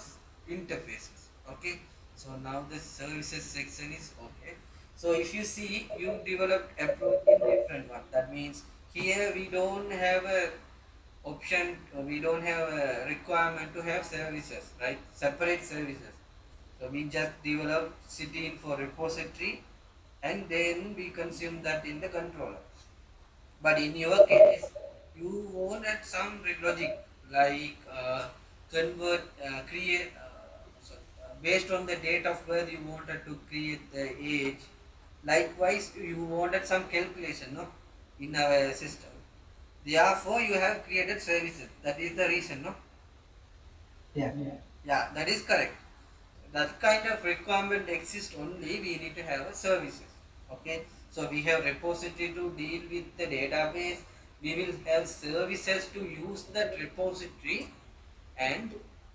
interfaces. Okay, so now the services section is okay. So if you see, you developed approach in different one. That means here we don't have a option, we don't have a requirement to have services, right? Separate services. So we just develop city info repository, and then we consume that in the controller. But in your case, you wanted some logic like convert, create, based on the date of birth, you wanted to create the age. Likewise, you wanted some calculation, no, in our system. Therefore, you have created services. That is the reason, no? Yeah. Yeah, that is correct. That kind of requirement exists only. We need to have a services. Okay, so we have repository to deal with the database. We will have services to use that repository, and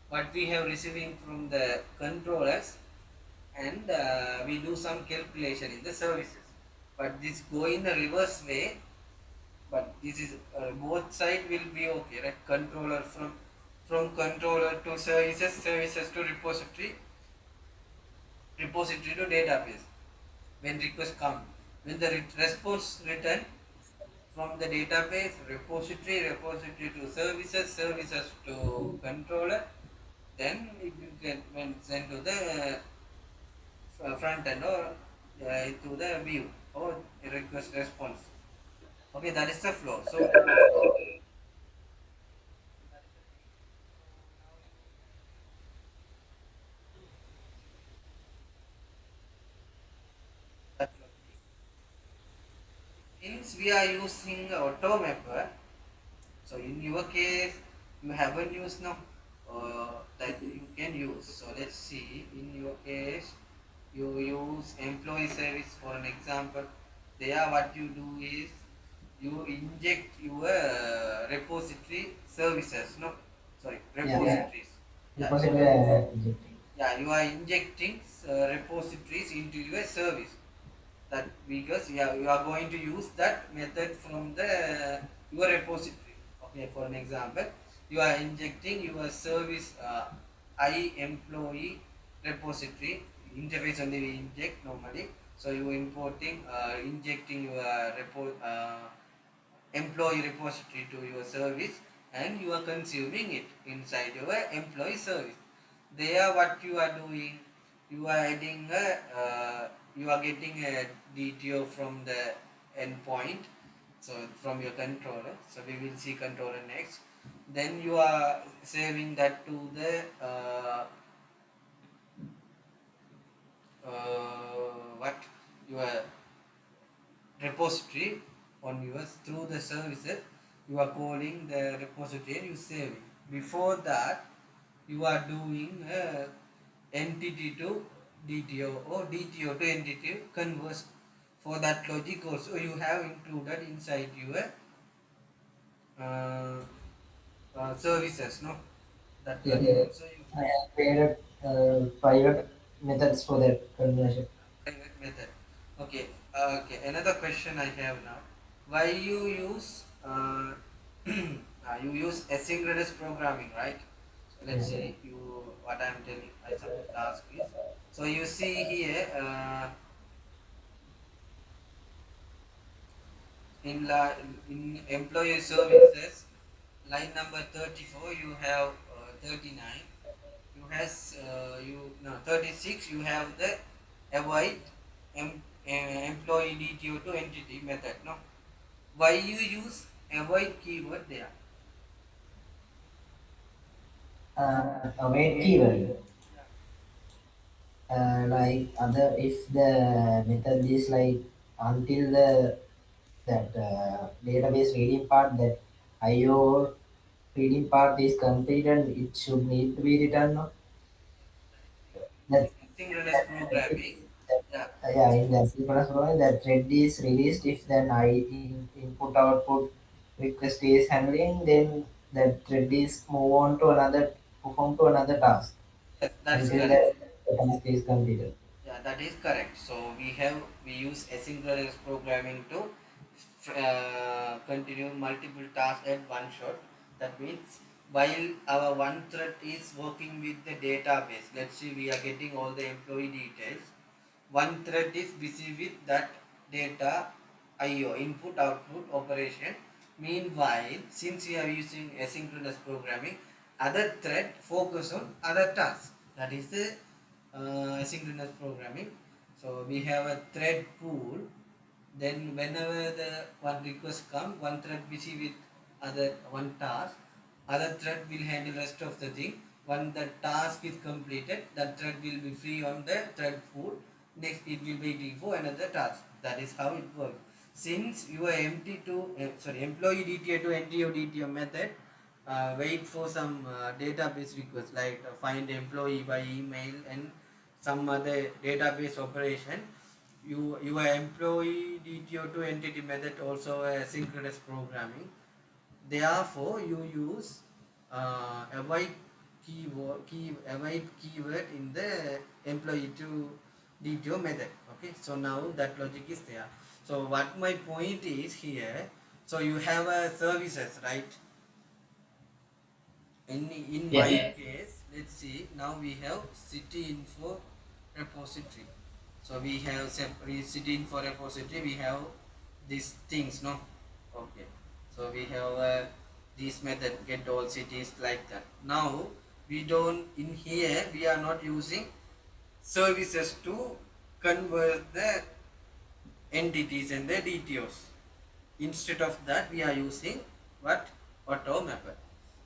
what we have receiving from the controllers, and we do some calculation in the services. But this go in a reverse way. But this is both side will be okay, right? Controller from controller to services, services to repository, repository to database. When request come, when the response return from the database, repository, repository to services, services to controller, then it will get when sent to the front end or to the view or request response. Okay, that is the flow. So that is the thing. So now you can that logic. Since we are using AutoMapper, so in your case, you haven't used now that you can use. So let's see. In your case, you use employee service for an example. There, what you do is you inject your repository services. No, sorry, Yeah. repositories. Yeah. Because So it will injecting. yeah, you are injecting repositories into your service. That because you are going to use that method from the your repository. Okay, for an example, you are injecting your service I employee repository interface only we inject normally. So you importing injecting your employee repository to your service, and you are consuming it inside your employee service. There what you are doing, you are adding a you are getting a DTO from the endpoint, so from your controller. So we will see controller next. Then you are saving that to the what your repository. on yours through the services. You are calling the repository and you save it. Before that, you are doing entity to DTO or DTO to entity converse. For that logic also you have included inside your uh, services, no? That Yeah, logic also you I have created private methods for that conversion. private method. Okay. Okay. Another question I have now. Why you use you use asynchronous programming, right? So let's Yeah. see you what I am telling. I suppose the task is. So you see here in employee services line number 34 you have 39 you has you no 36 you have the avoid employee DTO to entity method, no? Why you use avoid keyword there? Await keyword. Yeah. Like other, if the method is like until the that database reading part, that IO reading part is completed, it should need to be returned. No? That is we are That, using asynchronous programming. Yeah. yeah, in the synchronous program, that thread is released if then input output request is handling, then that thread is move on to another perform to another task Yes, that's until correct. the task is completed. Yeah, that is correct. So we use asynchronous programming to continue multiple tasks at one shot. That means while our one thread is working with the database, let's see we are getting all the employee details. One thread is busy with that data IO input output operation. Meanwhile, since we are using asynchronous programming, other thread focus on other tasks. That is the asynchronous programming. So we have a thread pool. Then whenever the one request come, one thread busy with other one task, other thread will handle rest of the thing. When the task is completed, that thread will be free on the thread pool. Next, it will be waiting for another task. That is how it works. Since your employee DTO to NTO DTO method, wait for some database request like find employee by email and some other database operation. Your employee DTO to entity method also a synchronous programming. Therefore, you use avoid avoid keyword in the employee to DTO method. Okay, so now that logic is there. So what my point is here. So you have a services, right? In my Yeah. case, let's see, now we have city info repository. So we have city info repository, we have these things, no? Okay, so we have this method get all cities like that. Now we don't, in here we are not using services to convert the entities and the DTOs. Instead of that, we are using what? AutoMapper.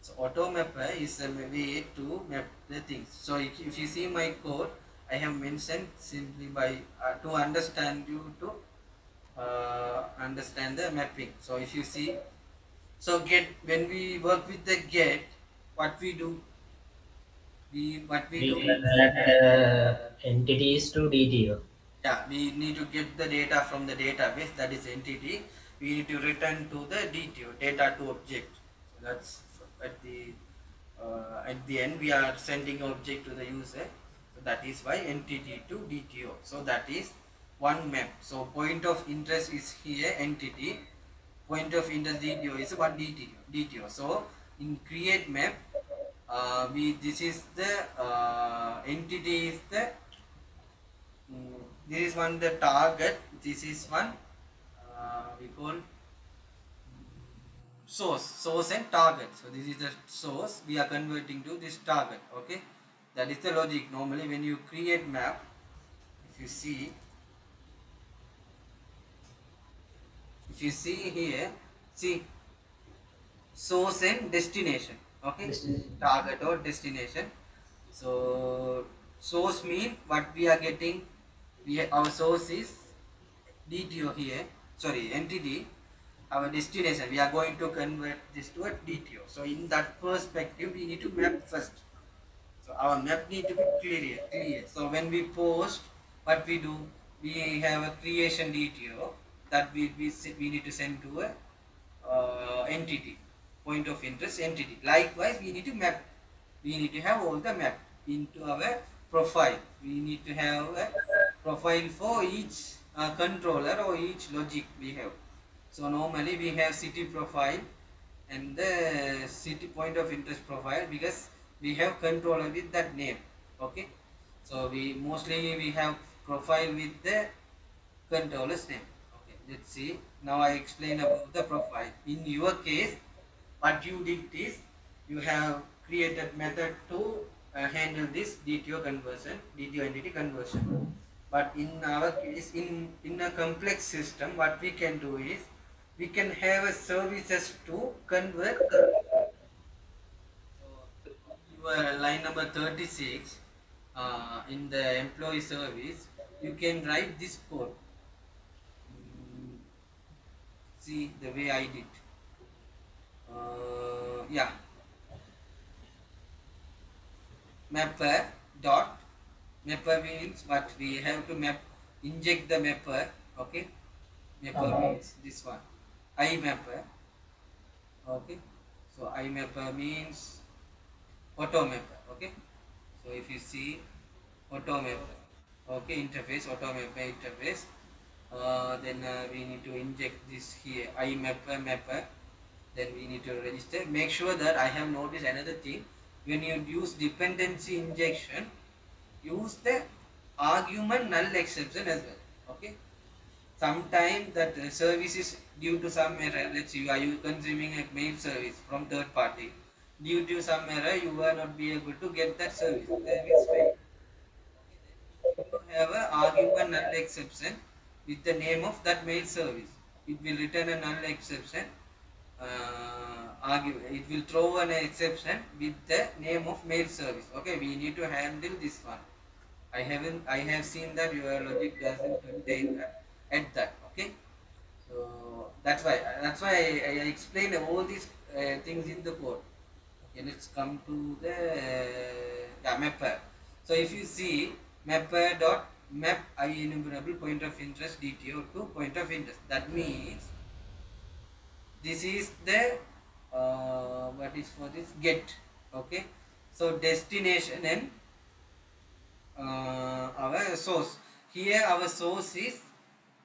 So AutoMapper is a way to map the things. So if you see my code, I have mentioned simply by to understand you to understand the mapping. So if you see, so get, when we work with the get, what we do? What we We do? convert entities to DTO. Yeah, we need to get the data from the database, that is entity. We need to return to the DTO, data to object. So that's at the end we are sending object to the user. So that is why entity to DTO. So that is one map. So point of interest is here entity. Point of interest DTO is one DTO. So in create map, we this is the entity is the this is one the target. This is one we call source and target. So this is the source, we are converting to this target. Okay, that is the logic. Normally when you create map, if you see, here, see source and destination. Okay, This is target or destination. So source mean what we are getting. Our source is DTO here, sorry, entity. our destination. We are going to convert this to a DTO. So in that perspective, we need to map first. So our map need to be clear. So when we post, what we do, we have a creation DTO that we need to send to a entity, point of interest entity. Likewise, we need to map. We need to have all the map into our profile. We need to have a profile for each controller or each logic we have. So normally we have city profile and the city point of interest profile because we have controller with that name. Okay, so we have profile with the controller's name. Okay, let's see. Now I explain about the profile. In your case, what you did is you have created method to handle this DTO conversion, DTO entity conversion. But in our case, in a complex system, what we can do is we can have a services to convert the. So your line number 36 in the employee service, you can write this code. Mm, See the way I did. Yeah, mapper dot mapper means what we have to map inject the mapper. Okay, mapper means this one imapper. Okay, so imapper means auto mapper. Okay, so if you see auto mapper, okay, interface auto mapper interface, then we need to inject this here imapper mapper. Then we need to register. Make sure that I have noticed another thing. When you use dependency injection, use the argument null exception as well. Okay. Sometimes that service is due to some error. Let's say are you consuming a mail service from third party. Due to some error, you will not be able to get that service. Service fail. Okay, then we need to have an argument null exception with the name of that mail service. It will return a null exception. It will throw an exception with the name of mail service. Okay, we need to handle this one. I have seen that your logic doesn't contain that at that. Okay, so that's why I explained all these things in the code. Okay, let's come to the mapper. So if you see mapper dot map I enumerable point of interest DTO to point of interest, that means this is the what is for this get. Okay, so destination and our source. Here our source is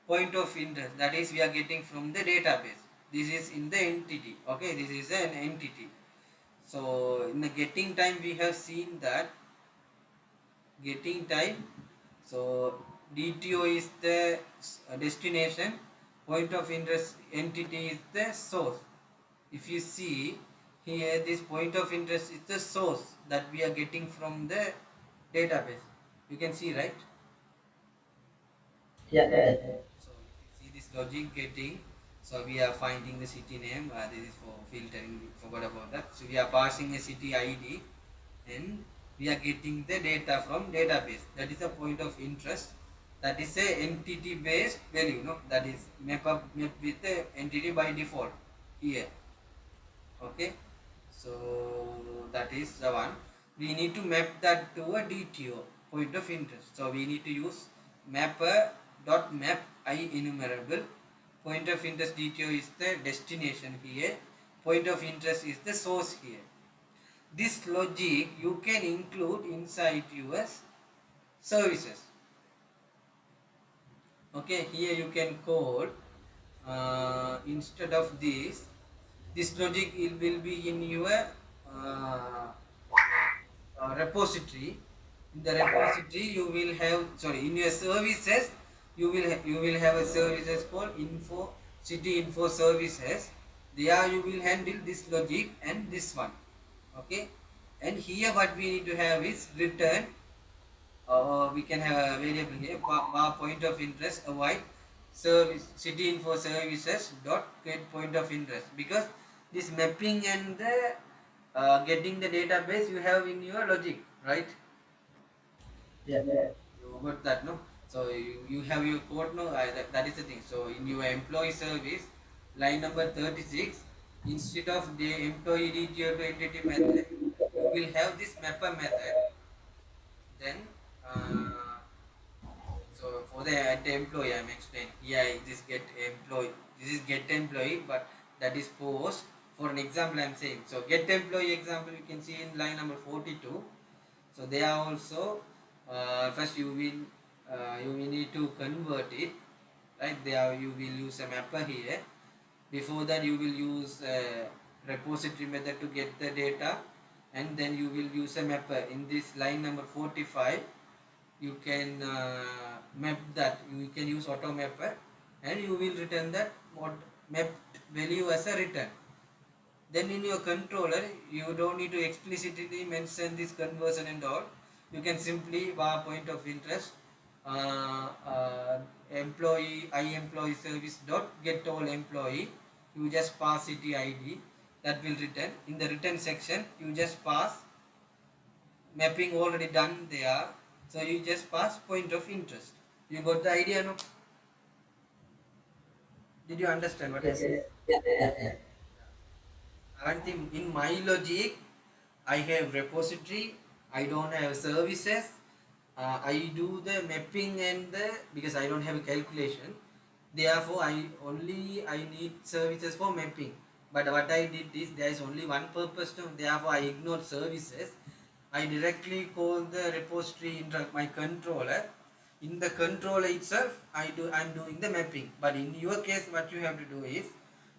point of interest, that is we are getting from the database. This is in the entity. Okay, this is an entity. So in the getting time we have seen that getting time, so DTO is the destination, point of interest entity is the source. If you see here, this point of interest is the source that we are getting from the database. You can see, right? Yeah, yeah, So if you see this logic getting, so we are finding the city name. This is for filtering. We forgot about that. So we are passing a city ID, and we are getting the data from database. That is a point of interest. That is a entity based value. No, that is map with the entity by default here. Okay, so that is the one. We need to map that to a DTO, point of interest. So we need to use mapper dot map I enumerable. Point of interest DTO is the destination here. Point of interest is the source here. This logic you can include inside your services. Okay, here you can code instead of this logic it will be in your uh, repository. In the repository you will have, sorry, in your services you will have a services called info city info services. There you will handle this logic and this one. Okay, and here what we need to have is return, we can have a variable here point of interest avoid service city info services dot get point of interest, because this mapping and the getting the database you have in your logic, right? yeah, yeah. You got that, no? So you have your code, no? That is the thing. So in your employee service, line number 36, instead of the employee DTO to entity method, you will have this mapper method. Then so for the at employee, I'm explaining. Yeah, this get employee. This is get employee, but that is post. For an example, I'm saying. So get employee example you can see in line number 42. So they are also first you will need to convert it, right? There you will use a mapper here. Before that you will use a repository method to get the data, and then you will use a mapper. In this line number 45, you can map that. You can use auto mapper, and you will return that mapped value as a return. Then in your controller you don't need to explicitly mention this conversion and all. You can simply var point of interest employee I employee service dot get all employee. You just pass city ID, that will return. In the return section you just pass mapping already done there, so you just pass point of interest. You got the idea, no? Did you understand what I Yes, said? yes. Yeah, yeah, yeah. And in my logic, I have repository, I don't have services. I do the mapping and the, because I don't have a calculation. Therefore, I need services for mapping. But what I did is there is only one purpose. No? Therefore, I ignored services. I directly call the repository in my controller. In the controller itself, I'm doing the mapping. But in your case, what you have to do is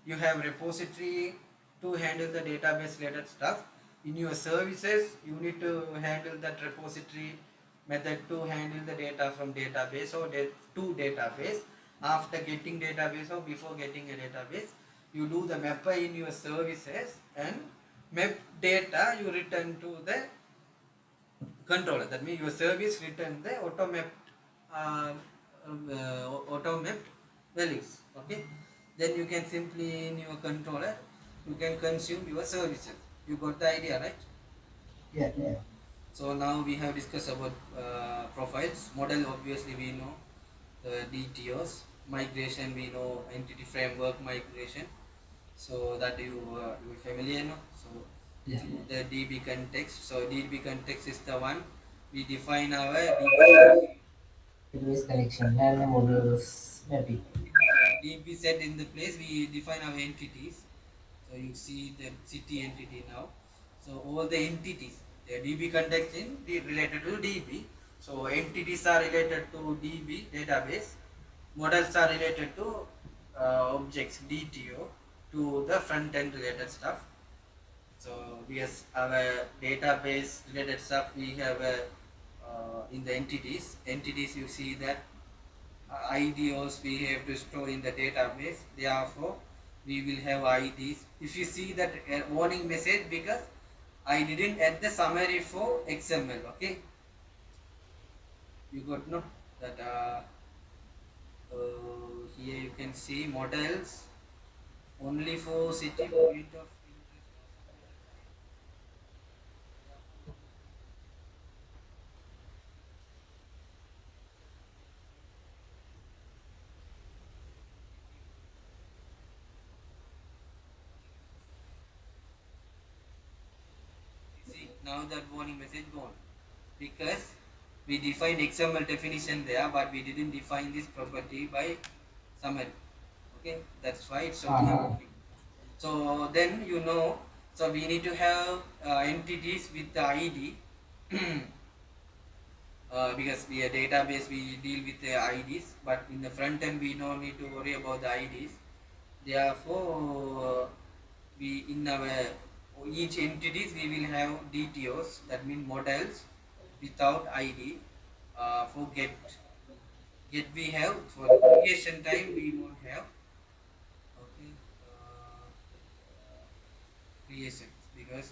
you have repository to handle the database related stuff. In your services, you need to handle that repository method to handle the data from database or to database. After getting database or before getting a database, you do the mapper in your services, and map data you return to the controller. That means your service return the auto mapped auto mapped values. Okay, then you can simply in your controller you can consume your services. You got the idea, right? Yeah, yeah. So now we have discussed about profiles. Model obviously we know, the DTOs. Migration we know, entity framework migration. So that you familiar, no? So Yeah. the DB context. So DB context is the one we define our DB. Database connection and models mapping. DB set in the place we define our entities. So you see the city entity now. So all the entities, the DB context in related to DB. So entities are related to DB database. Models are related to objects DTO to the front end related stuff. So because our database related stuff we have in the entities you see that IDs we have to store in the database. Therefore, we will have IDs. If you see that warning message, because I didn't add the summary for XML. Okay, you got no that here you can see models only for city point of interest or something like that. Therefore, you see now that warning message gone, because we defined XML definition there, but we didn't define this property by summary. Okay, that's why it's showing a Uh-huh. warning. So then so we need to have entities with the ID. Because we a database we deal with the IDs, but in the front end we don't need to worry about the IDs. Therefore, we in our each entities we will have DTOs, that mean models without ID. For get we have, for the creation time we won't have. Okay, creation, because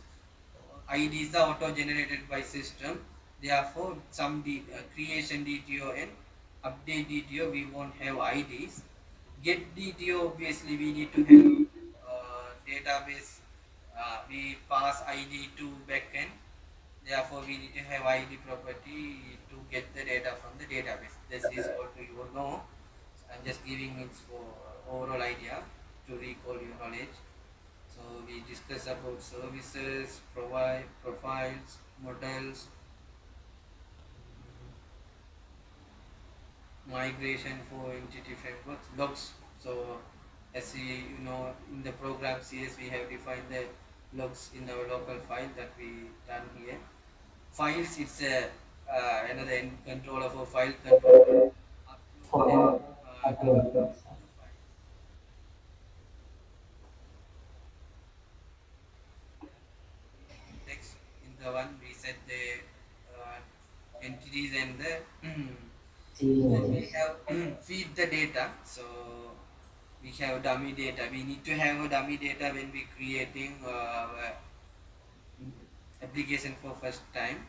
IDs are auto generated by system. Therefore, some creation DTO and update DTO we won't have IDs. Get DTO obviously we need to have database. We pass ID to backend. Therefore, we need to have ID property to get the data from the database. This is what you will know. I'm just giving it for overall idea to recall your knowledge. So we discuss about services, provide profiles, models, migration for entity frameworks, logs. So as we in the program CS we have defined the logs in our local file that we done here. Files, it's a another controller for file control. Upload and for upload. download the files. Text in the one we set the entities and the so we Serious. have feed the data. So we have dummy data. We need to have a dummy data when we creating application for first time.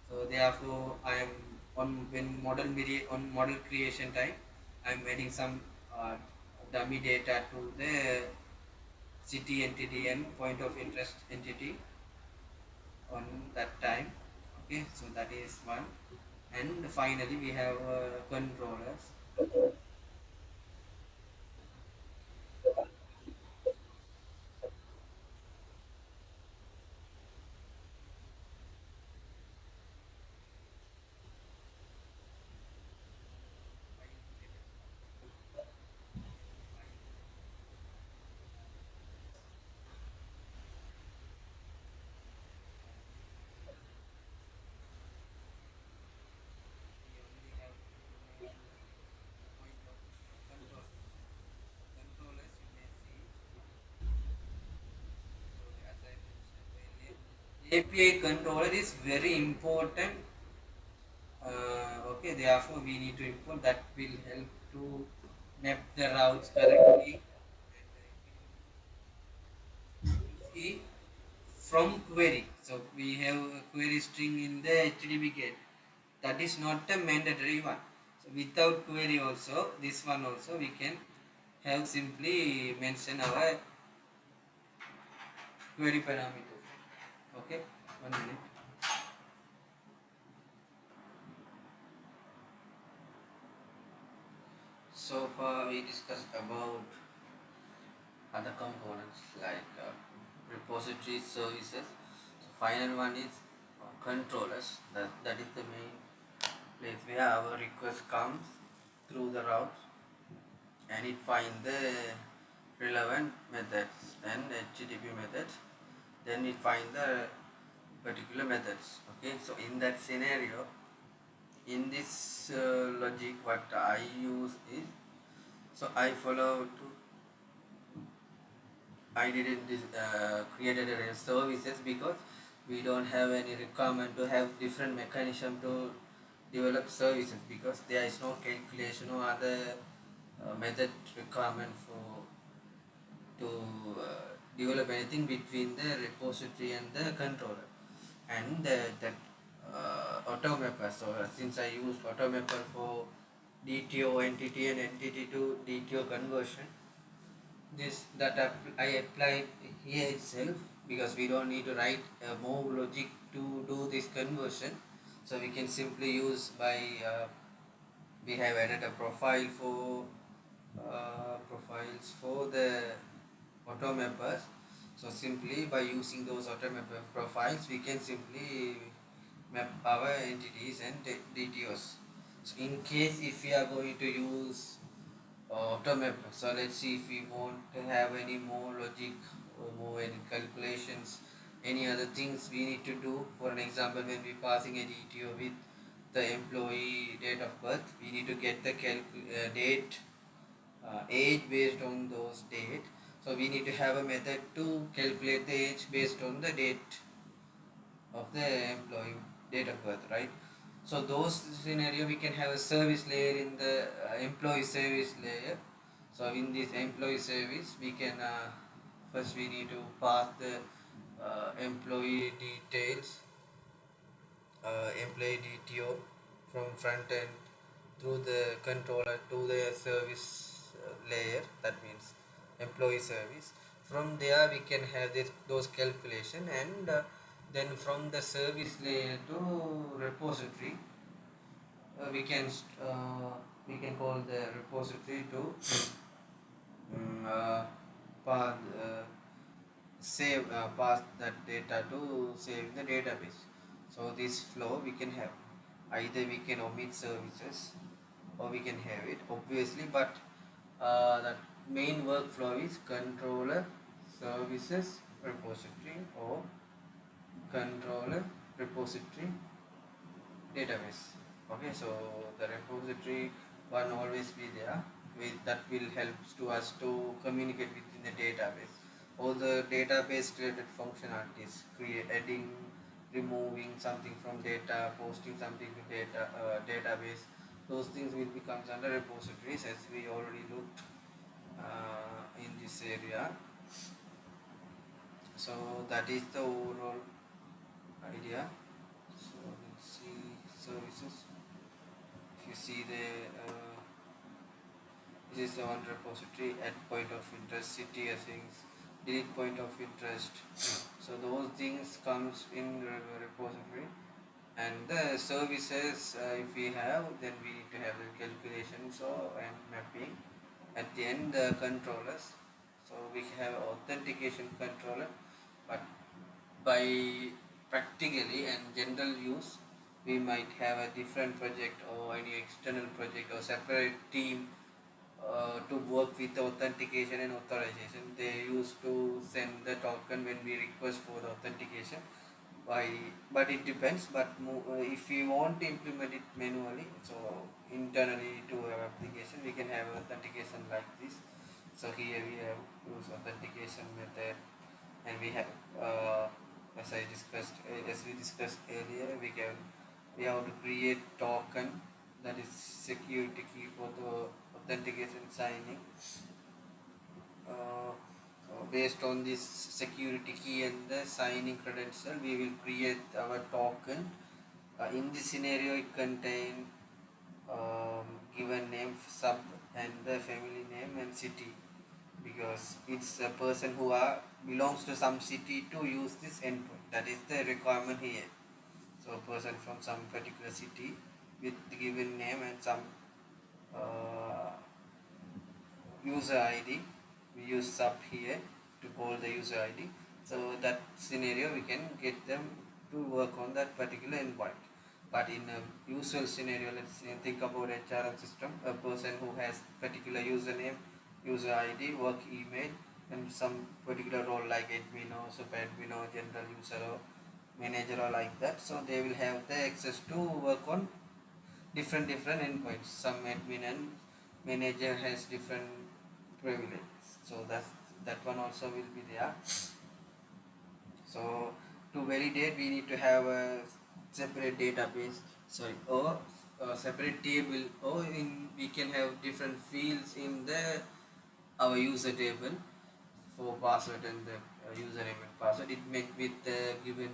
So therefore I am on when on model creation time I am adding some dummy data to the city entity and point of interest entity on that time. Okay, so that is one. And finally we have controllers. We only have point of control controllers. You may see. So as I mentioned earlier, API controller is very important. Okay, therefore we need to import that will help to map the routes correctly. And if you see from query, so we have a query string in the HTTP gate. That is not a mandatory one. So without query also, this one also we can have simply mention our query parameters. Okay, 1 minute. So far we discussed about other components like repository services. So final one is controllers. That is the main place where our request comes through the routes and it finds the relevant methods and HTTP methods. Then it finds the particular methods. Okay, so in that scenario, in this logic, what I use is so I follow to I didn't created a services because we don't have any requirement to have different mechanism to develop services because there is no calculation or other method requirement for to develop anything between the repository and the controller and that automapper. So since I used automapper for DTO entity and entity to DTO conversion, this that I applied here itself because we don't need to write more logic to do this conversion. So we can simply use by we have added a profile for profiles for the automappers. So simply by using those automapper profiles, we can simply map our entities and DTOs. So in case if we are going to use automapper, so let's see if we want to have any more logic or more any calculations, any other things we need to do. For an example, when we passing a DTO with the employee date of birth, we need to get the date age based on those date. So we need to have a method to calculate the age based on the date of the employee date of birth, right? So those scenario we can have a service layer in the employee service layer. So in this employee service we can first we need to pass the employee details, employee DTO from front end through the controller to the service layer, that means employee service. From there we can have those calculation and then from the service layer to repository we can we can call the repository to path, pass that data to save the database. So this flow we can have, either we can omit services or we can have it obviously, but that main workflow is controller services repository or controller repository database. Okay, so the repository one always be there, with that will help to us to communicate within the database. All the database related functionalities, create, adding, removing something from data, posting something to database, those things will becomes under repositories, as we already looked in this area. So that is the overall idea. So let's see services. If you see the this is the one repository, at point of interest, city things, delete point of interest. So those things comes in repository, and the services if we have, then we need to have the calculation, so and mapping. At the end, the controllers. So we have authentication controller, but by practically and general use, we might have a different project or any external project or separate team to work with authentication and authorization. They used to send the token when we request for the authentication. By, but it depends. But if we want to implement it manually, so internally to our application, we can have authentication like this. So here we have use authentication method, and we have as we discussed earlier, we have to create token, that is security key for the authentication signing. Based on this security key and the signing credential, we will create our token. In this scenario, it contains given name, sub, and the family name and city, because it's a person who belongs to some city to use this endpoint. That is the requirement here. So a person from some particular city with the given name and some uh, user ID. We use sub here to call the user ID. So that scenario we can get them to work on that particular endpoint. But in a usual scenario, let's say, think about HRM system, a person who has particular username, user ID, work email, and some particular role like admin or super admin or general user or manager or like that. So they will have the access to work on different endpoints. Some admin and manager has different privileges, so that one also will be there. So to validate, we need to have a separate database, sorry, or a separate table, or we can have different fields in the our user table for password and the username and password. It met with the given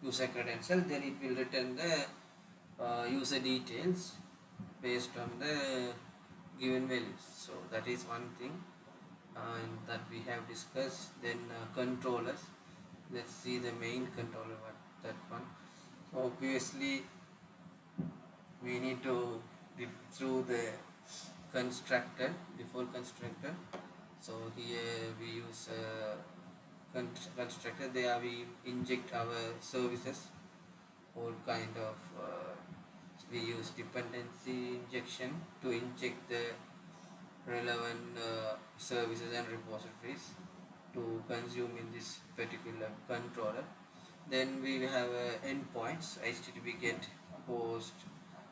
user credential, then it will return the user details based on the given values. So that is one thing that we have discussed. Then controllers, let's see the main controller, what that one. So obviously we need to get through the constructor, default constructor. So here we use constructor. There we inject our services, all kind of we use dependency injection to inject the relevant services and repositories to consume in this particular controller. Then we will have endpoints, HTTP GET, POST,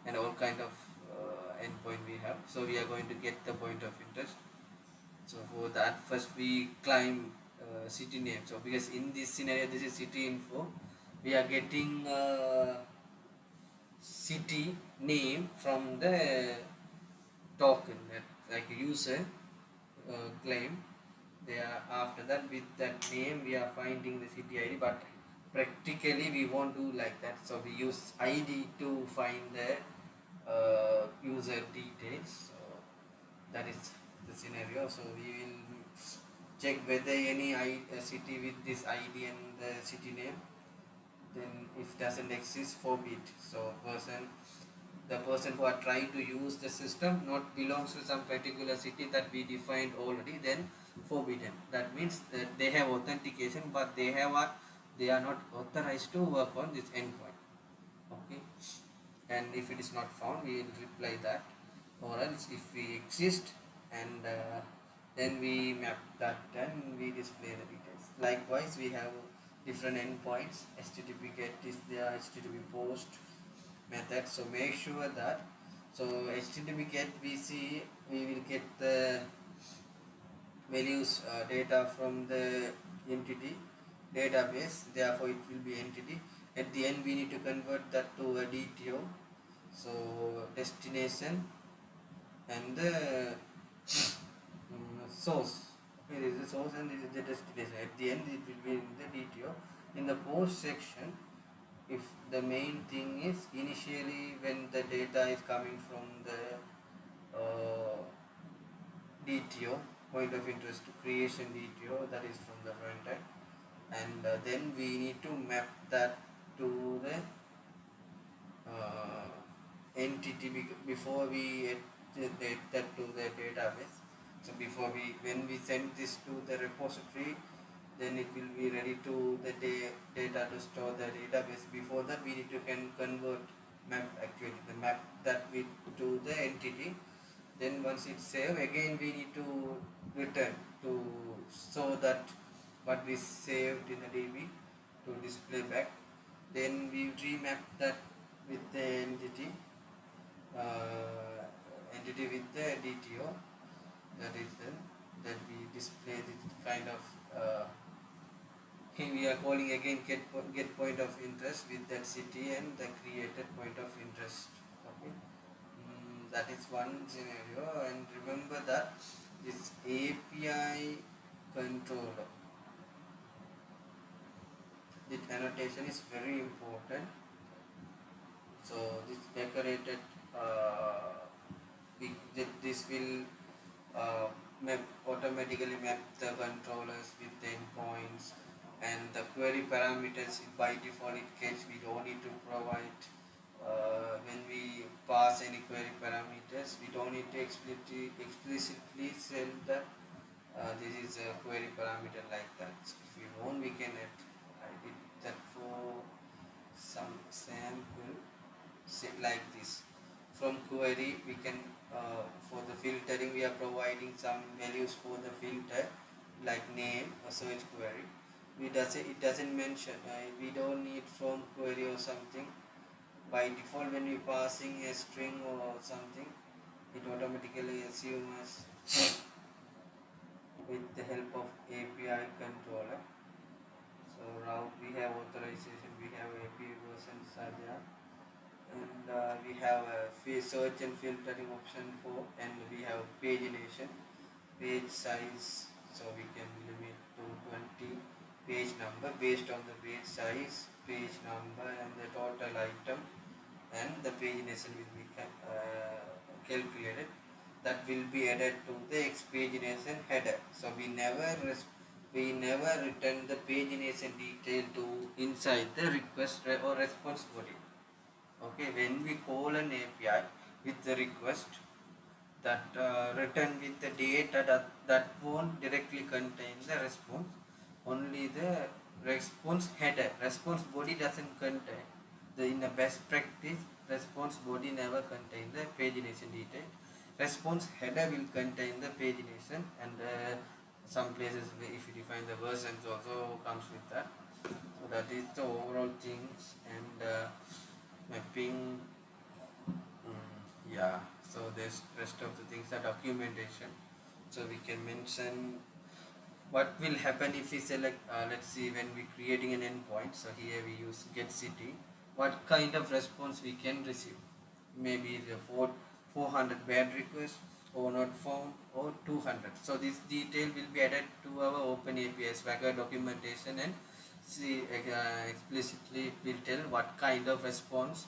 and all kind of endpoint we have. So we are going to get the point of interest. So for that, first we climb city name. So because in this scenario, this is city info, we are getting city name from the token, that like user claim. There after that, with that name we are finding the city ID, but practically we won't do like that. So we use ID to find the user details. So that is the scenario. So we will check whether any city with this ID and the city name. Then if doesn't exist, forbid. So person, the person who are trying to use the system not belongs to some particular city that we defined already, then forbidden. That means that they have authentication, but they are not authorized to work on this endpoint. Okay, and if it is not found, we will reply that, or else if we exist, and then we map that and we display the details. Likewise, we have different endpoints. HTTP GET is there, HTTP POST method. So make sure that, so HTTP GET, we will get the values data from the entity database, therefore it will be entity. At the end we need to convert that to a DTO, so destination and the source. Okay, this is the source and this is the destination. At the end it will be in the DTO. In the post section, if the main thing is initially when the data is coming from the DTO, point of interest to creation DTO, that is from the front end, and then we need to map that to the entity before we add that to the database. So before when we send this to the repository, then it will be ready to the data to store the database. Before that we need to convert map, actually the map that we to the entity. Then once it's saved, again we need to return to show that what we saved in a DB to display back. Then we remap that with the entity with the DTO. That is then that we display this kind of we are calling again get point of interest with that city and the created point of interest. Okay, that is one scenario. And remember that this API controller, the annotation is very important. So this decorated this will automatically map the controllers with the endpoints, and the query parameters by default it gets, we don't need to provide when we pass any query parameters, we don't need to explicitly say that this is a query parameter like that. So if we want, we can add. I did that for some sample, say like this. From query we can for the filtering we are providing some values for the filter like name or search query. It doesn't mention, we don't need from query or something. By default when we passing a string or something, it automatically assumes with the help of API controller. So route we have authorization, we have API versions are there, and we have a search and filtering option for, and we have pagination, page size, so we can limit to 20 page number based on the page size, page number and the total item, and the pagination will be calculated. That will be added to the pagination header. So we never return the pagination detail to inside the request or response body. Okay, when we call an API with the request, that return with the data that won't directly contain the response, only the response header. Response body doesn't contain. In the best practice, response body never contain the pagination detail. Response header will contain the pagination, and some places if you define the versions also comes with that. So that is the overall things, and mapping. Yeah, so this rest of the things are documentation. So we can mention what will happen if we select, let's see, when we creating an endpoint. So here we use get city, what kind of response we can receive. Maybe the 400 bad requests or not found or 200. So this detail will be added to our open API Swagger documentation, and see explicitly it will tell what kind of response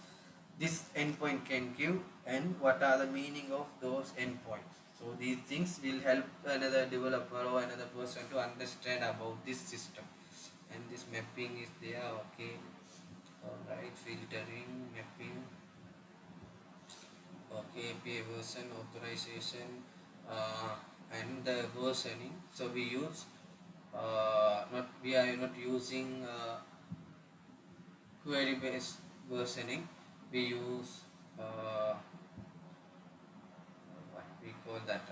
this endpoint can give and what are the meaning of those endpoints. So these things will help another developer or another person to understand about this system. And this mapping is there. Okay, all right, filtering, mapping. Okay, API version authorization, and the versioning. So we use not we are not using query based versioning. We use uh, what we call that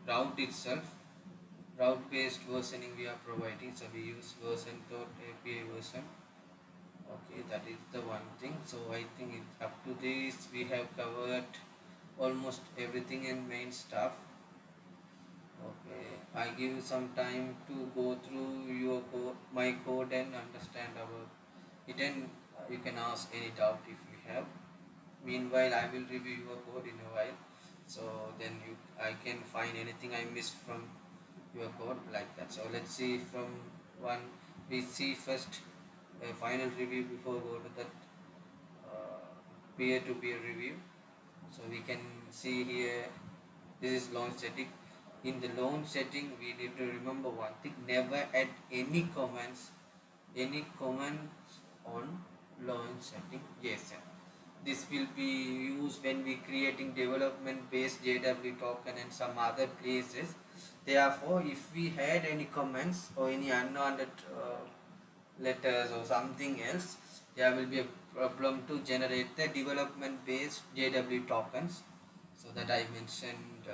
route itself. Route based versioning we are providing. So we use version dot API version. Okay, that is the one thing. So I think it, up to this we have covered almost everything and main stuff. Okay, I give you some time to go through your code, my code, and understand about it, and you can ask any doubt if you have. Meanwhile, I will review your code in a while, so then I can find anything I missed from your code like that. So let's see from one. We see first a final review before go to that peer-to-peer review. So we can see here, this is launch setting. In the launch setting, we need to remember one thing: never add any comments on launch setting JSON. This will be used when we creating development based JW token and some other places. Therefore, if we had any comments or any unwanted letters or something else, there will be a problem to generate the development based JW tokens. So that I mentioned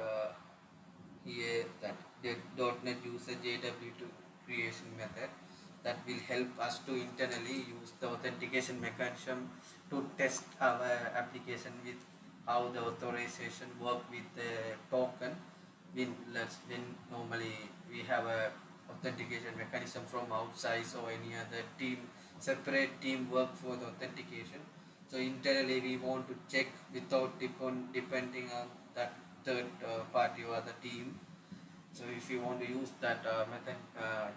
here that the .NET user JW2 creation method that will help us to internally use the authentication mechanism to test our application with how the authorization work with the token. When normally we have a authentication mechanism from outside or any other team, separate team work for the authentication. So internally we want to check without depending on that third party or the team. So if you want to use that method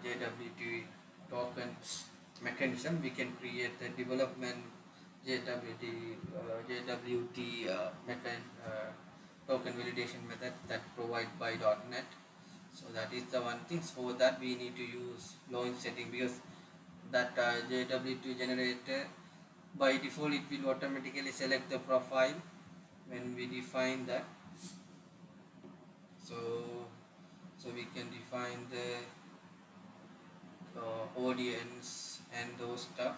JWT token mechanism, we can create the development JWT token validation method that provided by .NET. So that is the one thing. For that we need to use launch setting, because that JWT generator by default it will automatically select the profile when we define that. So we can define the audience and those stuff.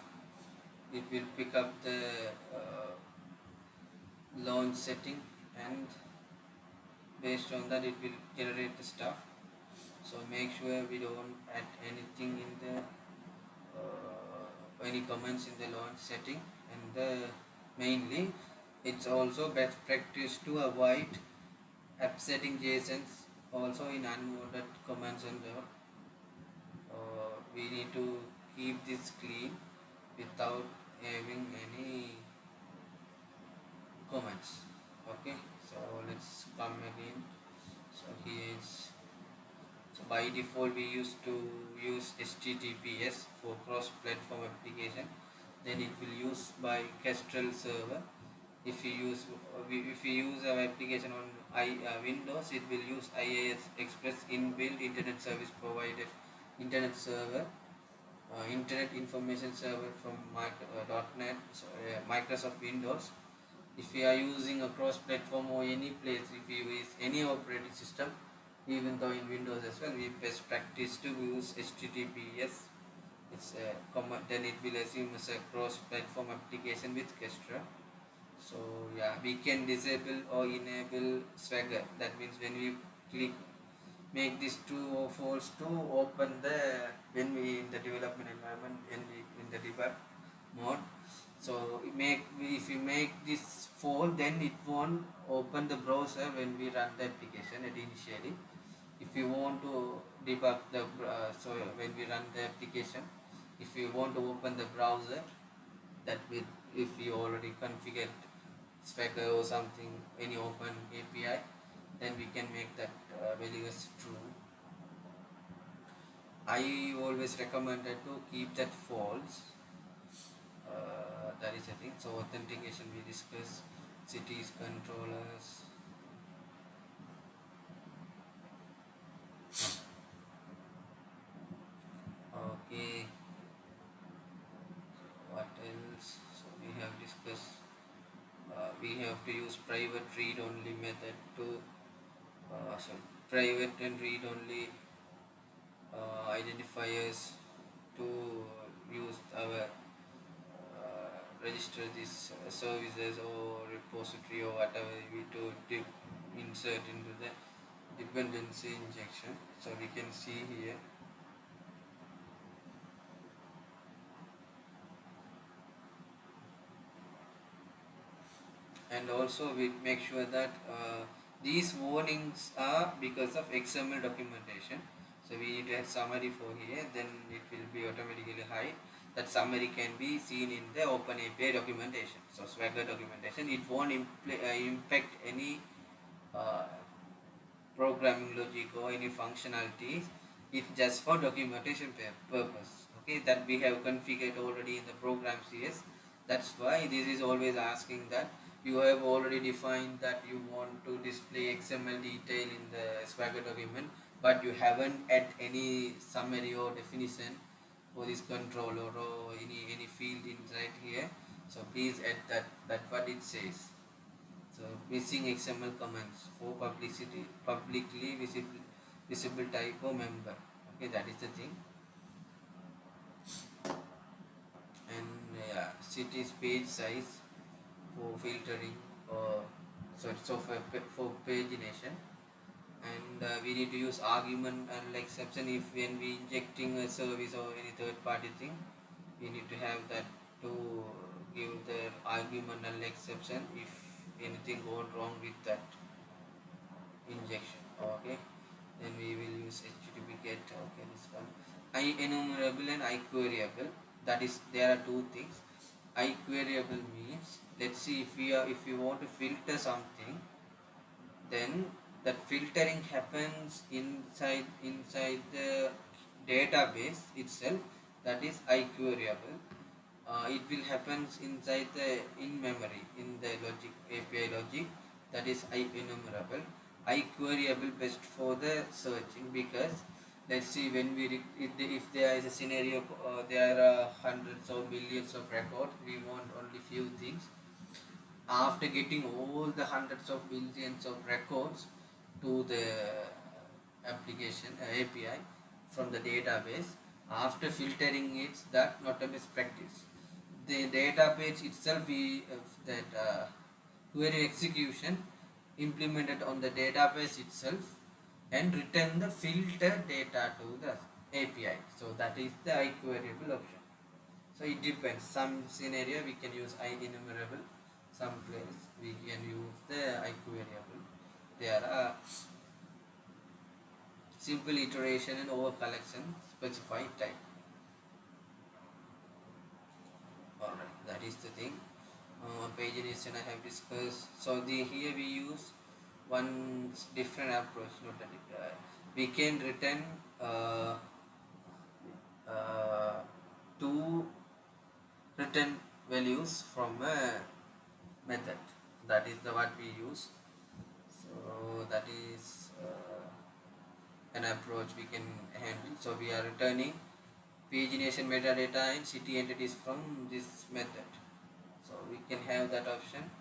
It will pick up the launch setting, and based on that it will generate the stuff. So make sure we don't add anything in the any comments in the launch setting. And mainly it's also best practice to avoid upsetting JSONs also in unwanted comments, and we need to keep this clean without having any comments. Okay, so let's come again. So here is, so by default we used to use HTTPS for cross-platform application. Then it will use by Kestrel server. If you use our application on Windows, it will use IIS Express inbuilt internet service provided internet server, internet information server from .NET, so, Microsoft Windows. If you are using a cross-platform or any place, if you use any operating system, even though in Windows as well, we best practice to use HTTPS. It's a then it will assume as a cross-platform application with Kestra. So yeah, we can disable or enable Swagger. That means when we click, make this true or false to open the, when we in the development environment, when we in the debug mode. So if we make this false, then it won't open the browser when we run the application at initially. If you want to debug the so when we run the application, if you want to open the browser, that will, if you already configured Swagger or something, any open API, then we can make that value as true. I always recommended to keep that false. That is a thing. So authentication we discuss, cities, controllers. Okay, what else? So we have discussed. We have have to use private read-only method to private and read-only identifiers to use our register these services or repository or whatever we to insert into the dependency injection. So we can see here. And also we make sure that these warnings are because of XML documentation. So we need to add summary for here, then it will be automatically hide. That summary can be seen in the OpenAPI documentation. So Swagger documentation, it won't impact any uh, programming logic or any functionalities. It's just for documentation purpose. Okay, that we have configured already in the program CS. That's why this is always asking that you have already defined that you want to display XML detail in the Swagger document, but you haven't add any summary or definition for this controller or any field inside here. So please add that. That's what it says. So missing XML comments for publicly visible typo member. Okay, that is the thing. And yeah, cities page size for filtering or so for pagination. And we need to use argument and exception if when we injecting a service or any third party thing, we need to have that to give the argument and exception if anything goes wrong with that injection. Okay, then we will use HTTP get. Okay, this one I enumerable and I queryable. That is, there are two things. I queryable means, let's see, if we want to filter something, then that filtering happens inside the database itself. That is I queryable. It will happen inside the in memory in the logic API logic. That is I enumerable. I queryable best for the searching, because let's see, when we if there is a scenario, there are hundreds or millions of records, we want only few things. After getting all the hundreds of millions of records to the application API from the database, after filtering it, that not a best practice. The database itself, we that query execution implemented on the database itself and return the filter data to the API. So that is the iQueryable option. So it depends. Some scenario we can use IEnumerable. Some place we can use the iQueryable. There are simple iteration and over collection specified type. Alright, that is the thing. Pagination I have discussed. So here we use one different approach. We can return two return values from a method. That is the what we use. So that is an approach we can handle. So we are returning pagination metadata and city entities from this method. So we can have that option.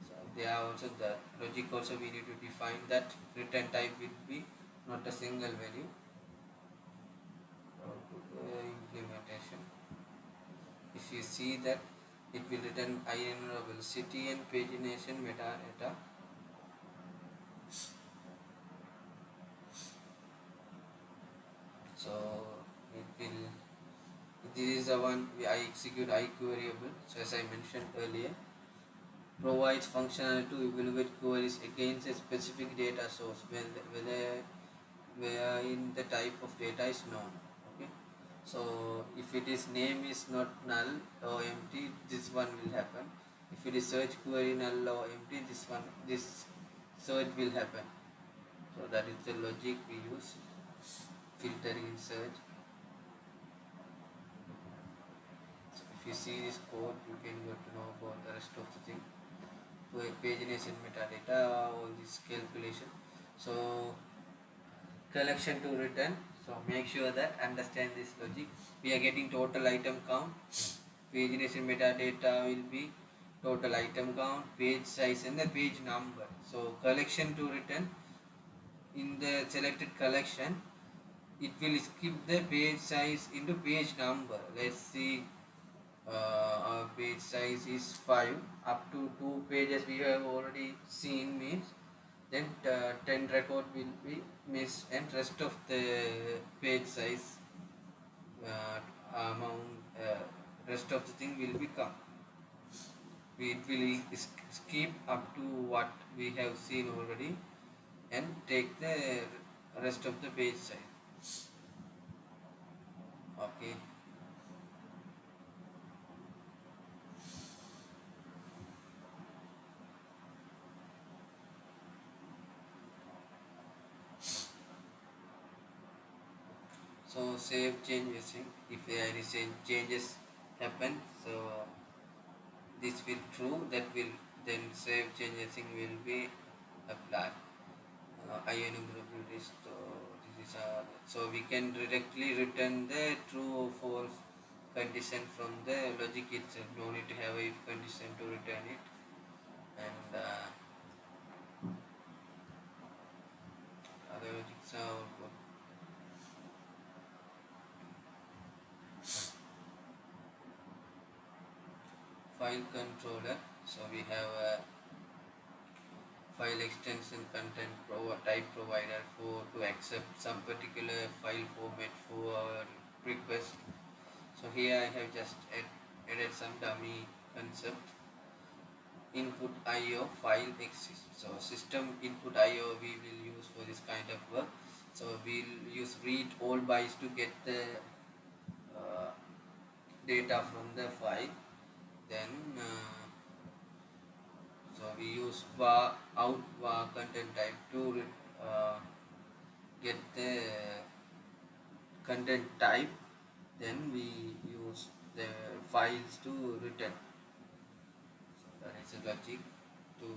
So they are also the logic. Also we need to define that return type will be not a single value. Implementation. If you see that, it will return IEnumerable city and pagination metadata. So it will. This is the one I execute iQueryable. So as I mentioned earlier, provides functionality to evaluate queries against a specific data source where in the type of data is known. Okay. So if it is name is not null or empty, this one will happen. If it is search query null or empty, this search will happen. So that is the logic we use. Filtering in search. So if you see this code, you can go to know about the rest of the thing. Pagination metadata, all this calculation. So collection to return. So make sure that understand this logic. We are getting total item count. Pagination metadata will be total item count, page size, and the page number. So collection to return, in the selected collection, it will skip the page size into page number. Let's see, our page size is 5, up to 2 pages we have already seen, means then 10 record will be missed, and rest of the page size amount, rest of the thing will become, it will skip up to what we have seen already and take the rest of the page size. Okay. So save changes, if any changes happen, so this will true, that will then save changes will be applied. INMWD, so this is so we can directly return the true or false condition from the logic itself. No need to have a if condition to return it. And other logics are file controller. So we have a file extension content type provider for to accept some particular file format for our request. So here I have just added some dummy concept. Input IO file exists. So system input IO we will use for this kind of work. So we'll use read all bytes to get the uh, data from the file. Then so we use var out var content type to get the content type. Then we use the files to return. So that is the logic to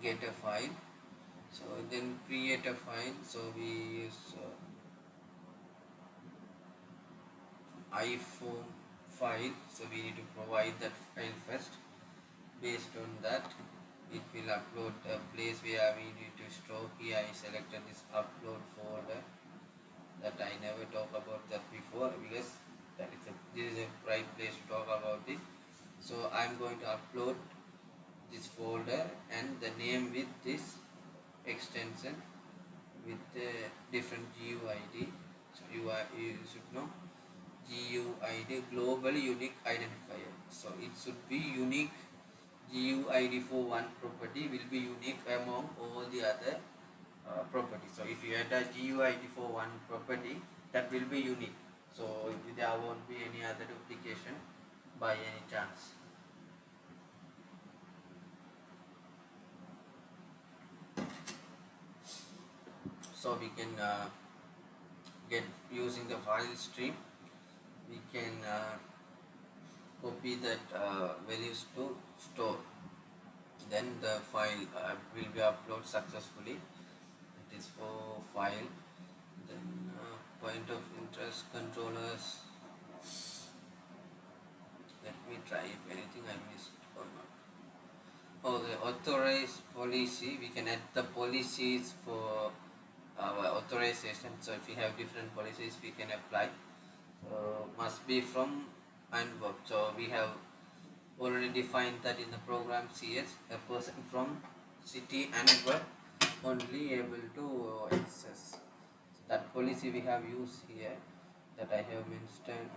get a file. So then create a file. So we use iPhone file. So we need to provide that file first. Based on that, it will upload a place where we need to store. Here I selected this upload folder, that I never talk about that before, because this is a right place to talk about this. So I'm going to upload this folder and the name with this extension with the different GUID. So you should know GUID, global unique identifier. So it should be unique. GUID for one property will be unique among all the other properties. So if you add a GUID for one property, that will be unique. So there won't be any other duplication by any chance. So we can get using the file stream, we can copy that values to store. Then the file will be uploaded successfully. It is for file. Then point of interest controllers. Let me try if anything I missed or not. Oh, the authorized policy. We can add the policies for our authorization. So if we have different policies, we can apply. So must be from Antwerp. So we have already defined that in the program CS, a person from city Antwerp only able to access. So that policy we have used here, that I have mentioned.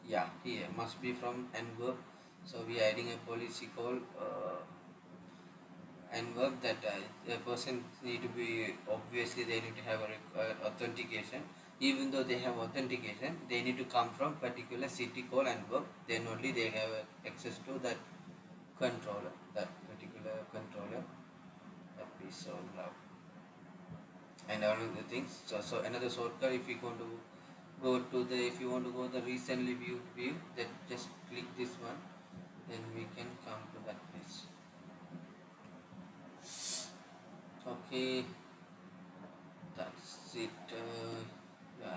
Yeah, here must be from Antwerp. So we are adding a policy called Antwerp, that a person need to be, obviously they need to have a authentication. Even though they have authentication, they need to come from particular city called Antwerp. Then only they have access to that controller, that particular controller that we saw now. And all of the things. So another shortcut, if you want to go to the, if you want to go the recently viewed view, then just click this one. Then we can come to that place. Okay, that's it. Yeah,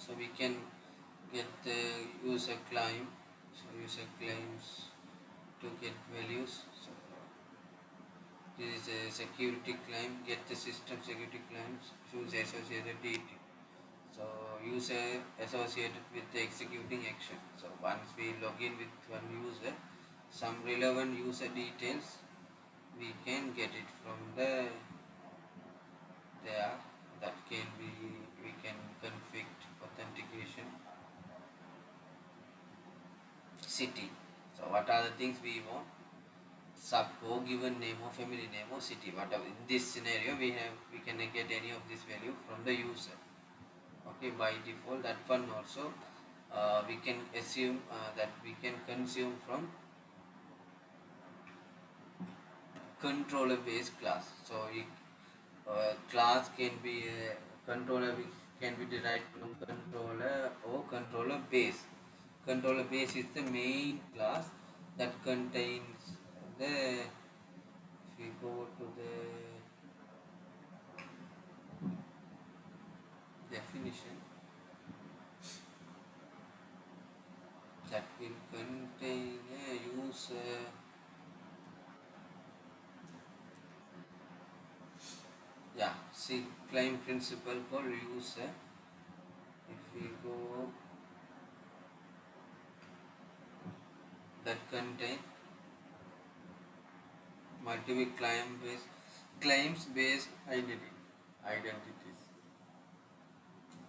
So we can get the user claim. So user claims to get values. So this is a security claim. Get the system security claims. Choose associated DT. So user associated with the executing action. So once we log in with one user, some relevant user details we can get it from there. That can be, we can config authentication city. So what are the things we want? Subco, given name or family name or city. Whatever in this scenario we can get any of this value from the user. Okay, by default that one also we can assume that we can consume from controller based class. So class can be a controller can be derived from controller or controller base. Controller base is the main class that contains the, if we go to the definition, that will contain a user. Yeah, see, claim principle called user. If we go, that contain multiple claims based identities.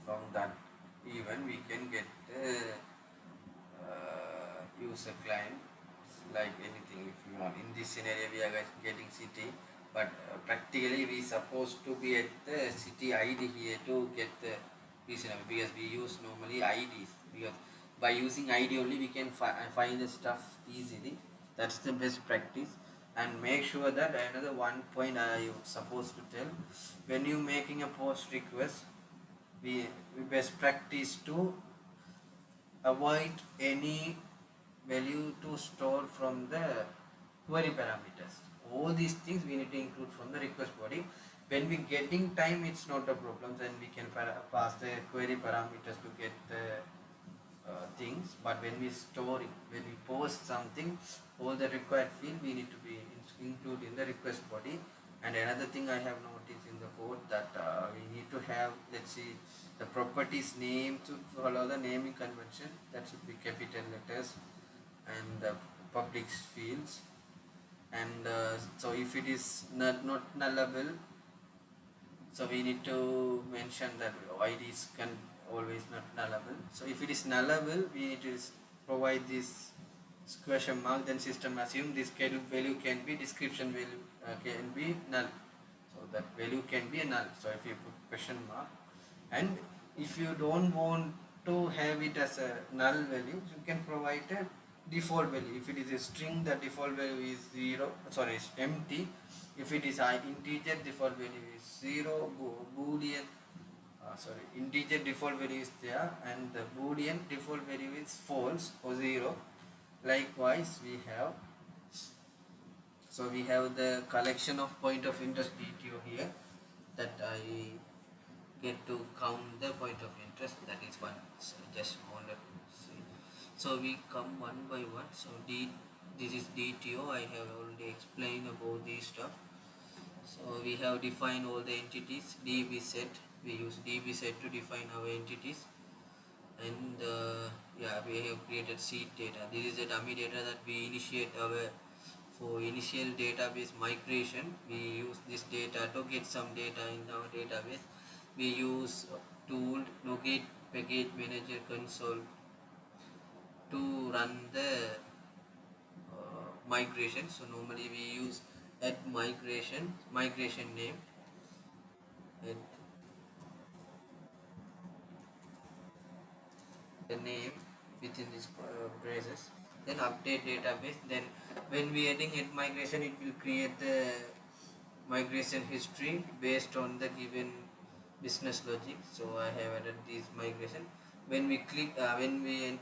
From that even we can get the user claim like anything if you want. In this scenario we are getting city, but practically we supposed to be at the city ID here to get the reason, because we use normally IDs, because by using ID only we can find the stuff easily. That's the best practice. And make sure that another one point I was supposed to tell, when you making a post request, we best practice to avoid any value to store from the query parameters. All these things we need to include from the request body. When we getting time, it's not a problem, then we can pass the query parameters to get the things. But when we store it, when we post something, all the required field we need to be include in the request body. And another thing I have noticed in the code that we need to have, let's see, the properties name to follow the naming convention, that should be capital letters, and the public fields. And so if it is not nullable, so we need to mention that IDs can always not nullable. So if it is nullable, we need to provide this question mark, then system assume this value can be description value can be null. So that value can be a null. So if you put question mark, and if you don't want to have it as a null value, you can provide a default value. If it is a string, the default value is it's empty. If it is an integer, default value is 0. Boolean integer default value is there, and the Boolean default value is false or 0. Likewise we have, so we have the collection of point of interest DTO here, that I get to count the point of interest, that is one. So just wanted to see. So we come one by one. So this is DTO. I have already explained about this stuff. So we have defined all the entities. DB set, we use DB set to define our entities. And yeah, we have created seed data. This is a dummy data that we initiate our, for initial database migration. We use this data to get some data in our database. We use tool Nugget Package Manager console to run the migration. So normally we use add migration name, add the name within this braces, then update database. Then when we adding add migration, it will create the migration history based on the given business logic. So I have added this migration. When we click when we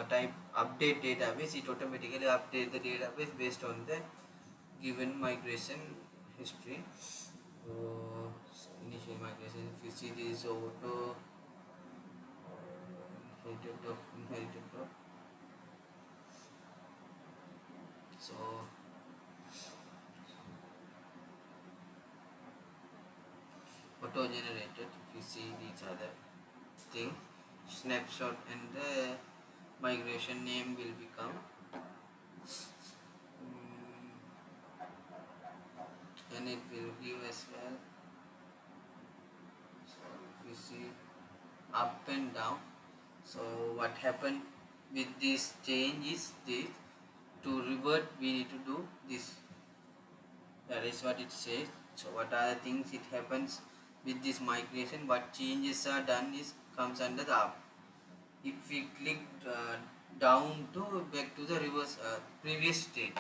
type update database, it automatically update the database based on the given migration history. So initial migration, if you see this auto inherited block. So auto generated, if you see these other thing, snapshot, and the migration name will become and it will give as well. So if you see up and down, so what happened with this change is this, to revert we need to do this. That is what it says. So what are the things it happens with this migration, what changes are done is comes under the up. If we click down to back to the reverse previous state,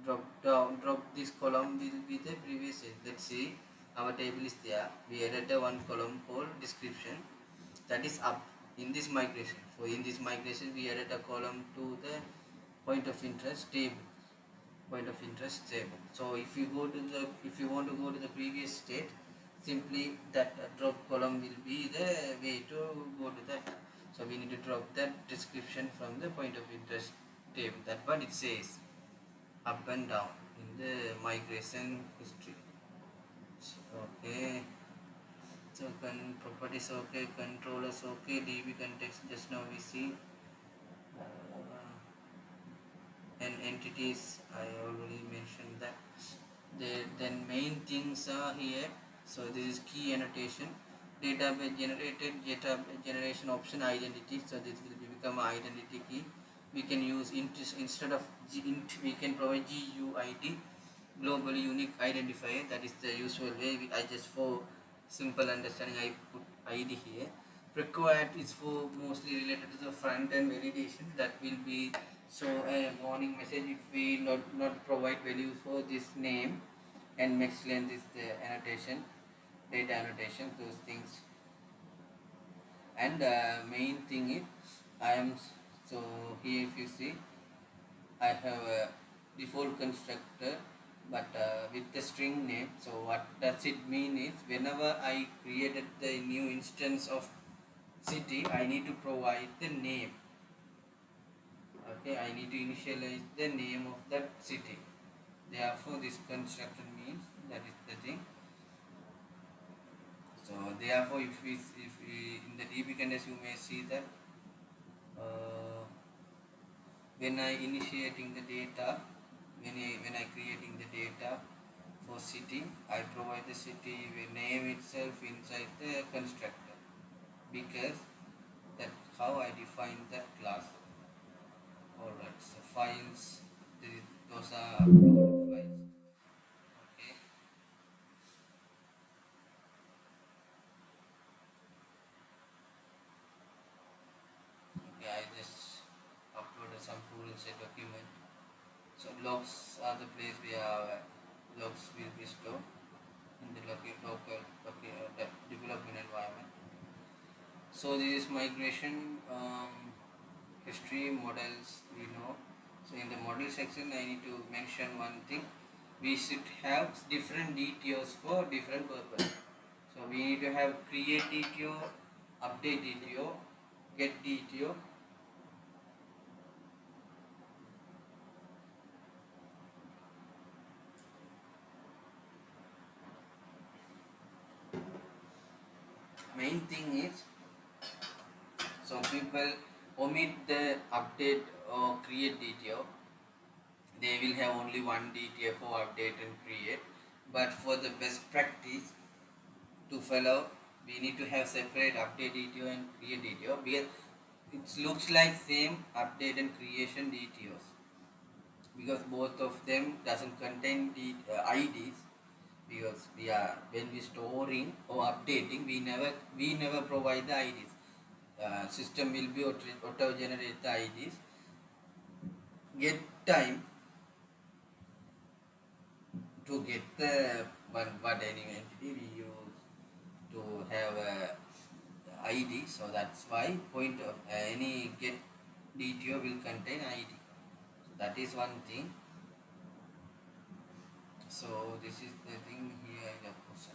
so drop this column will be the previous state. Let's see, our table is there, we added a one column called description, that is up in this migration. So in this migration we added a column to the point of interest table, so if you go to the, if you want to go to the previous state, simply that drop column will be the way to go to that. So we need to drop that description from the point of interest table. That's what it says, up and down in the migration history. Okay, so properties okay, controllers okay, db context just now we see, and entities I already mentioned that. Then main things are here. So this is key annotation, database generated, database generation option, identity. So this will become an identity key. We can use int instead of int, we can provide GUID, globally unique identifier. That is the usual way. I just, for simple understanding, I put ID here. Required is for mostly related to the front end validation. That will be so a warning message if we not provide value for this name, and max length is the annotation, data annotation, those things. And main thing is I am, so here if you see I have a default constructor, but with the string name. So what does it mean is, whenever I created the new instance of city, I need to provide the name. Okay, I need to initialize the name of that city. Therefore this constructor means, that is the thing. So therefore if we in the db context you may see that when I initiating the data, when I creating the data for city, I provide the city name itself inside the constructor, because that's how I define that class. Alright, so files, those are uploaded files. Okay. Okay, I just uploaded some tools a document. So logs are the place where logs will be stored in the local development environment. So this is migration history models we know. So in the model section I need to mention one thing, we should have different DTOs for different purpose. So we need to have create DTO, update DTO, get DTO. Main thing is, some people omit the update or create DTO. They will have only one DTO for update and create. But for the best practice to follow, we need to have separate update DTO and create DTO, because it looks like same update and creation DTOs, because both of them doesn't contain the IDs, because we are, when we storing or updating, we never provide the IDs. System will be auto generate the IDs. Get time to get the what any entity we use to have a ID. So that's why point of any get DTO will contain ID. So that is one thing. So this is the thing here in the question.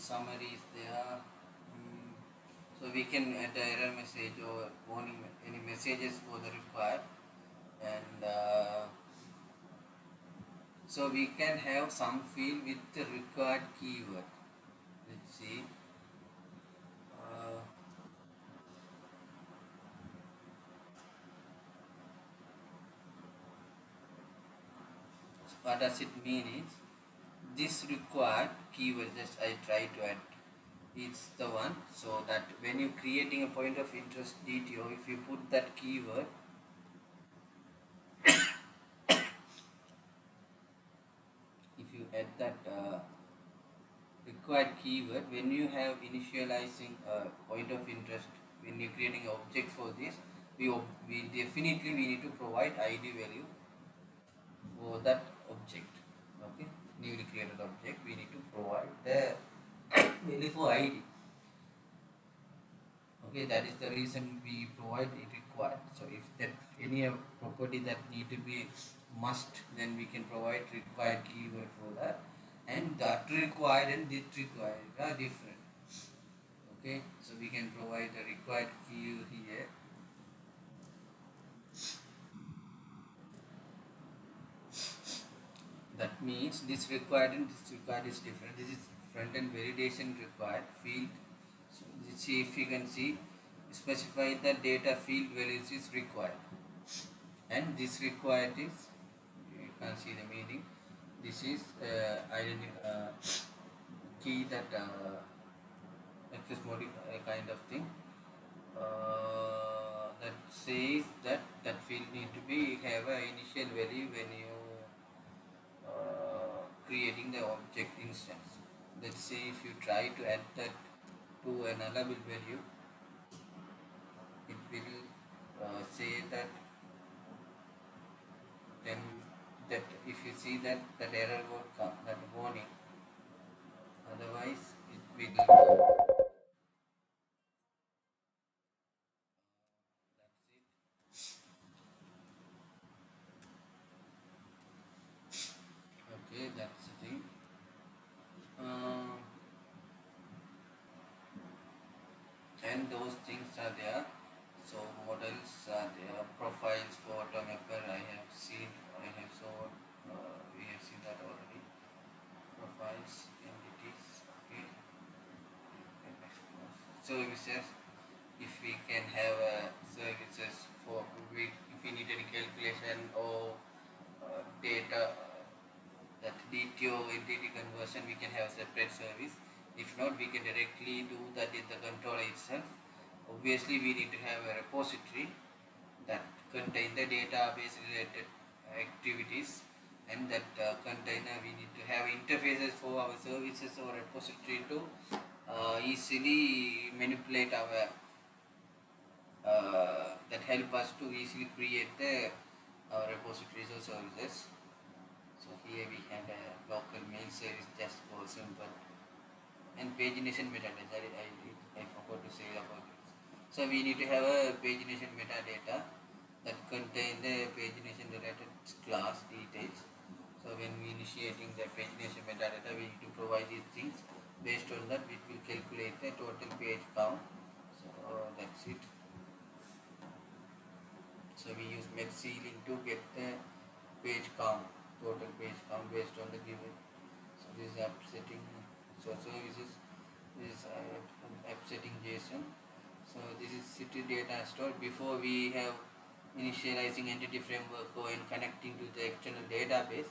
summary is there. Mm, so we can add the error message or warning any messages for the required, and so we can have some field with the required keyword. Let's see. Uh, what does it mean is this required keyword just I try to add is the one, so that when you creating a point of interest DTO, if you put that keyword, if you add that required keyword, when you have initializing a point of interest, when you're creating an object for this, we definitely we need to provide ID value for that object. Okay, newly created object, we need to provide the value for ID. Okay, that is the reason we provide it required. So if that any property that need to be must, then we can provide required keyword for that. And that required and this required are different. Okay, so we can provide the required keyword here. That means this required and this required is different. This is front end validation required field. So see if you can see, specify the data field values is required, and this required is, you can see the meaning. This is key that access modify kind of thing. That says that that field need to be have a initial value when you creating the object instance. Let's say if you try to add that to an allowable value, it will say that, then that if you see that that error will come, that warning, otherwise it will come. That's it. Okay, that's the thing. Um, and those things are there. So models are there, profiles for automapper I have seen, I have shown, we have seen that already. Profiles, entities, okay. Services, if we can have services for if we need any calculation or data, that DTO entity conversion, we can have separate service. If not, we can directly do that in the controller itself. Obviously, we need to have a repository that contain the database related activities, and that container we need to have interfaces for our services or repository to easily manipulate our that help us to easily create the repositories or services. So here we had a local mail service just for simple, and pagination metadata. I forgot to say about it. So we need to have a pagination metadata that contain the pagination related class details. So when we initiating the pagination metadata, we need to provide these things. Based on that, we will calculate the total page count. So that's it. So we use metceiling to get the page count, total page count based on the given. So this is app setting. So services, this is app setting JSON. So this is city data store. Before we have initializing entity framework and connecting to the external database,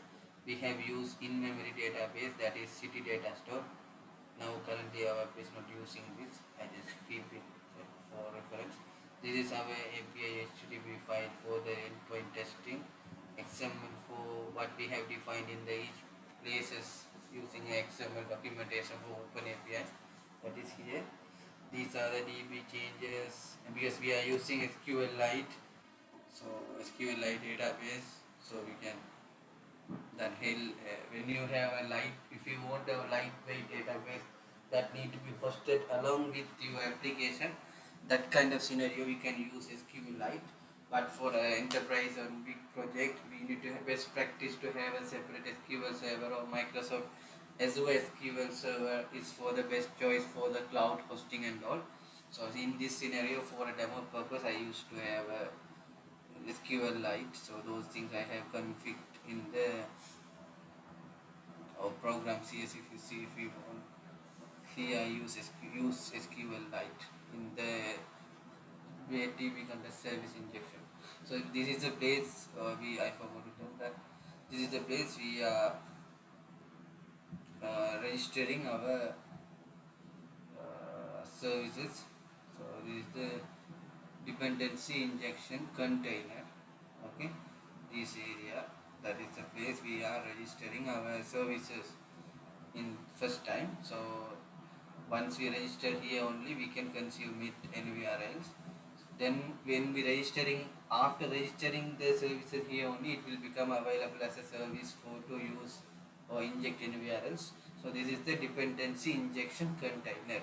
we have used in-memory database, that is city data store. Now currently our app is not using this. I just keep it for reference. This is our API HTTP file for the endpoint testing. XML for what we have defined in the each places using XML documentation for OpenAPI. That is here. These are the DB changes, because we are using SQLite. So SQLite database. So we can that when you have a light, if you want a lightweight database that need to be hosted along with your application, that kind of scenario we can use SQLite. But for an enterprise or big project, we need to have best practice to have a separate SQL server or Microsoft Azure SQL Server is for the best choice for the cloud hosting and all. So in this scenario, for a demo purpose, I used to have a SQLite. So those things I have configured in the program CS. If you see, if you want, here I use SQLite in the DB context service injection. So this is the place I forgot to tell that this is the place we are registering our services. So this is the dependency injection container. Okay, this area, that is the place we are registering our services in first time. So once we register here only, we can consume it anywhere else. Then when we registering, after registering the services here only, it will become available as a service for to use or inject anywhere else. So this is the dependency injection container.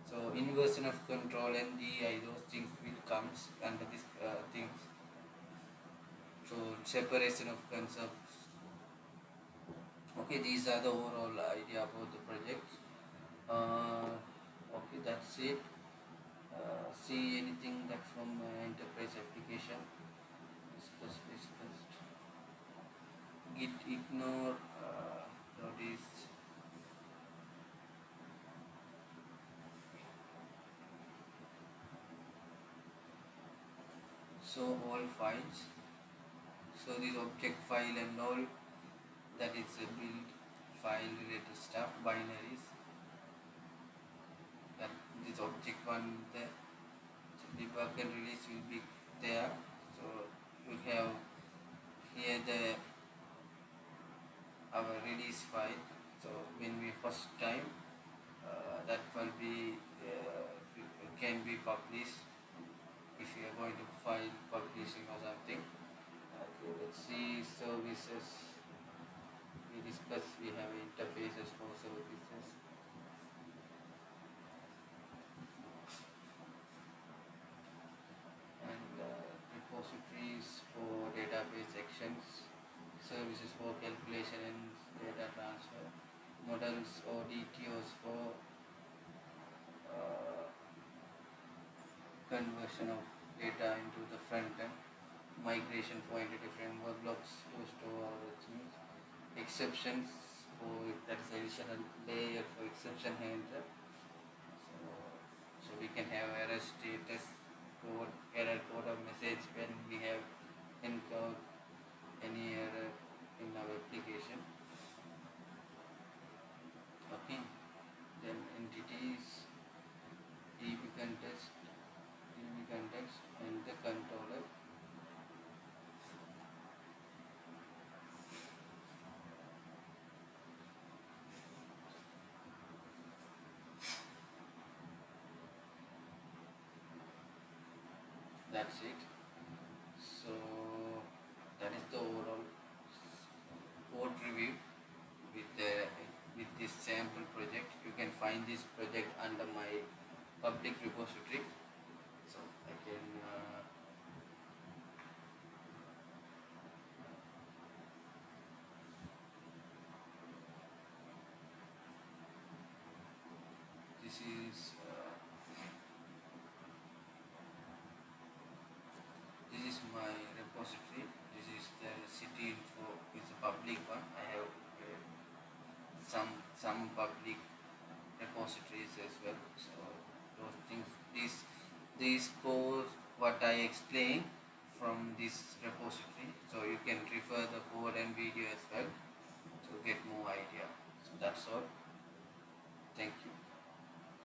So inversion of control and DI, those things will comes under this things. So separation of concepts. Okay, these are the overall idea about the project. Okay, that's it. See anything that from enterprise application discussed. Git ignore notice. So all files. So this object file and all, that is a build file related stuff, binaries. That this object one there. So debug and release will be there. So you have here the our release file. So when we first time that will be can be published if you are going to file publishing or something. Okay, let's see services. We discussed we have interfaces for services. And repositories for database actions, services for calculation and data transfer, models or DTOs for uh, conversion of data into the front end, migration for entity framework blocks to store our things, exceptions for that is additional layer for exception handler. So we can have error status code, error code or message when we have encountered any error in our application. Okay, then entities, DB context and the controller. That's it. So that is the overall code review with this sample project. You can find this project under my public repository. So I can this is my repository. This is the city info. It's a public one. I have some public repositories as well. So those things, these codes what I explained from this repository. So you can refer the code and video as well to get more idea. So that's all.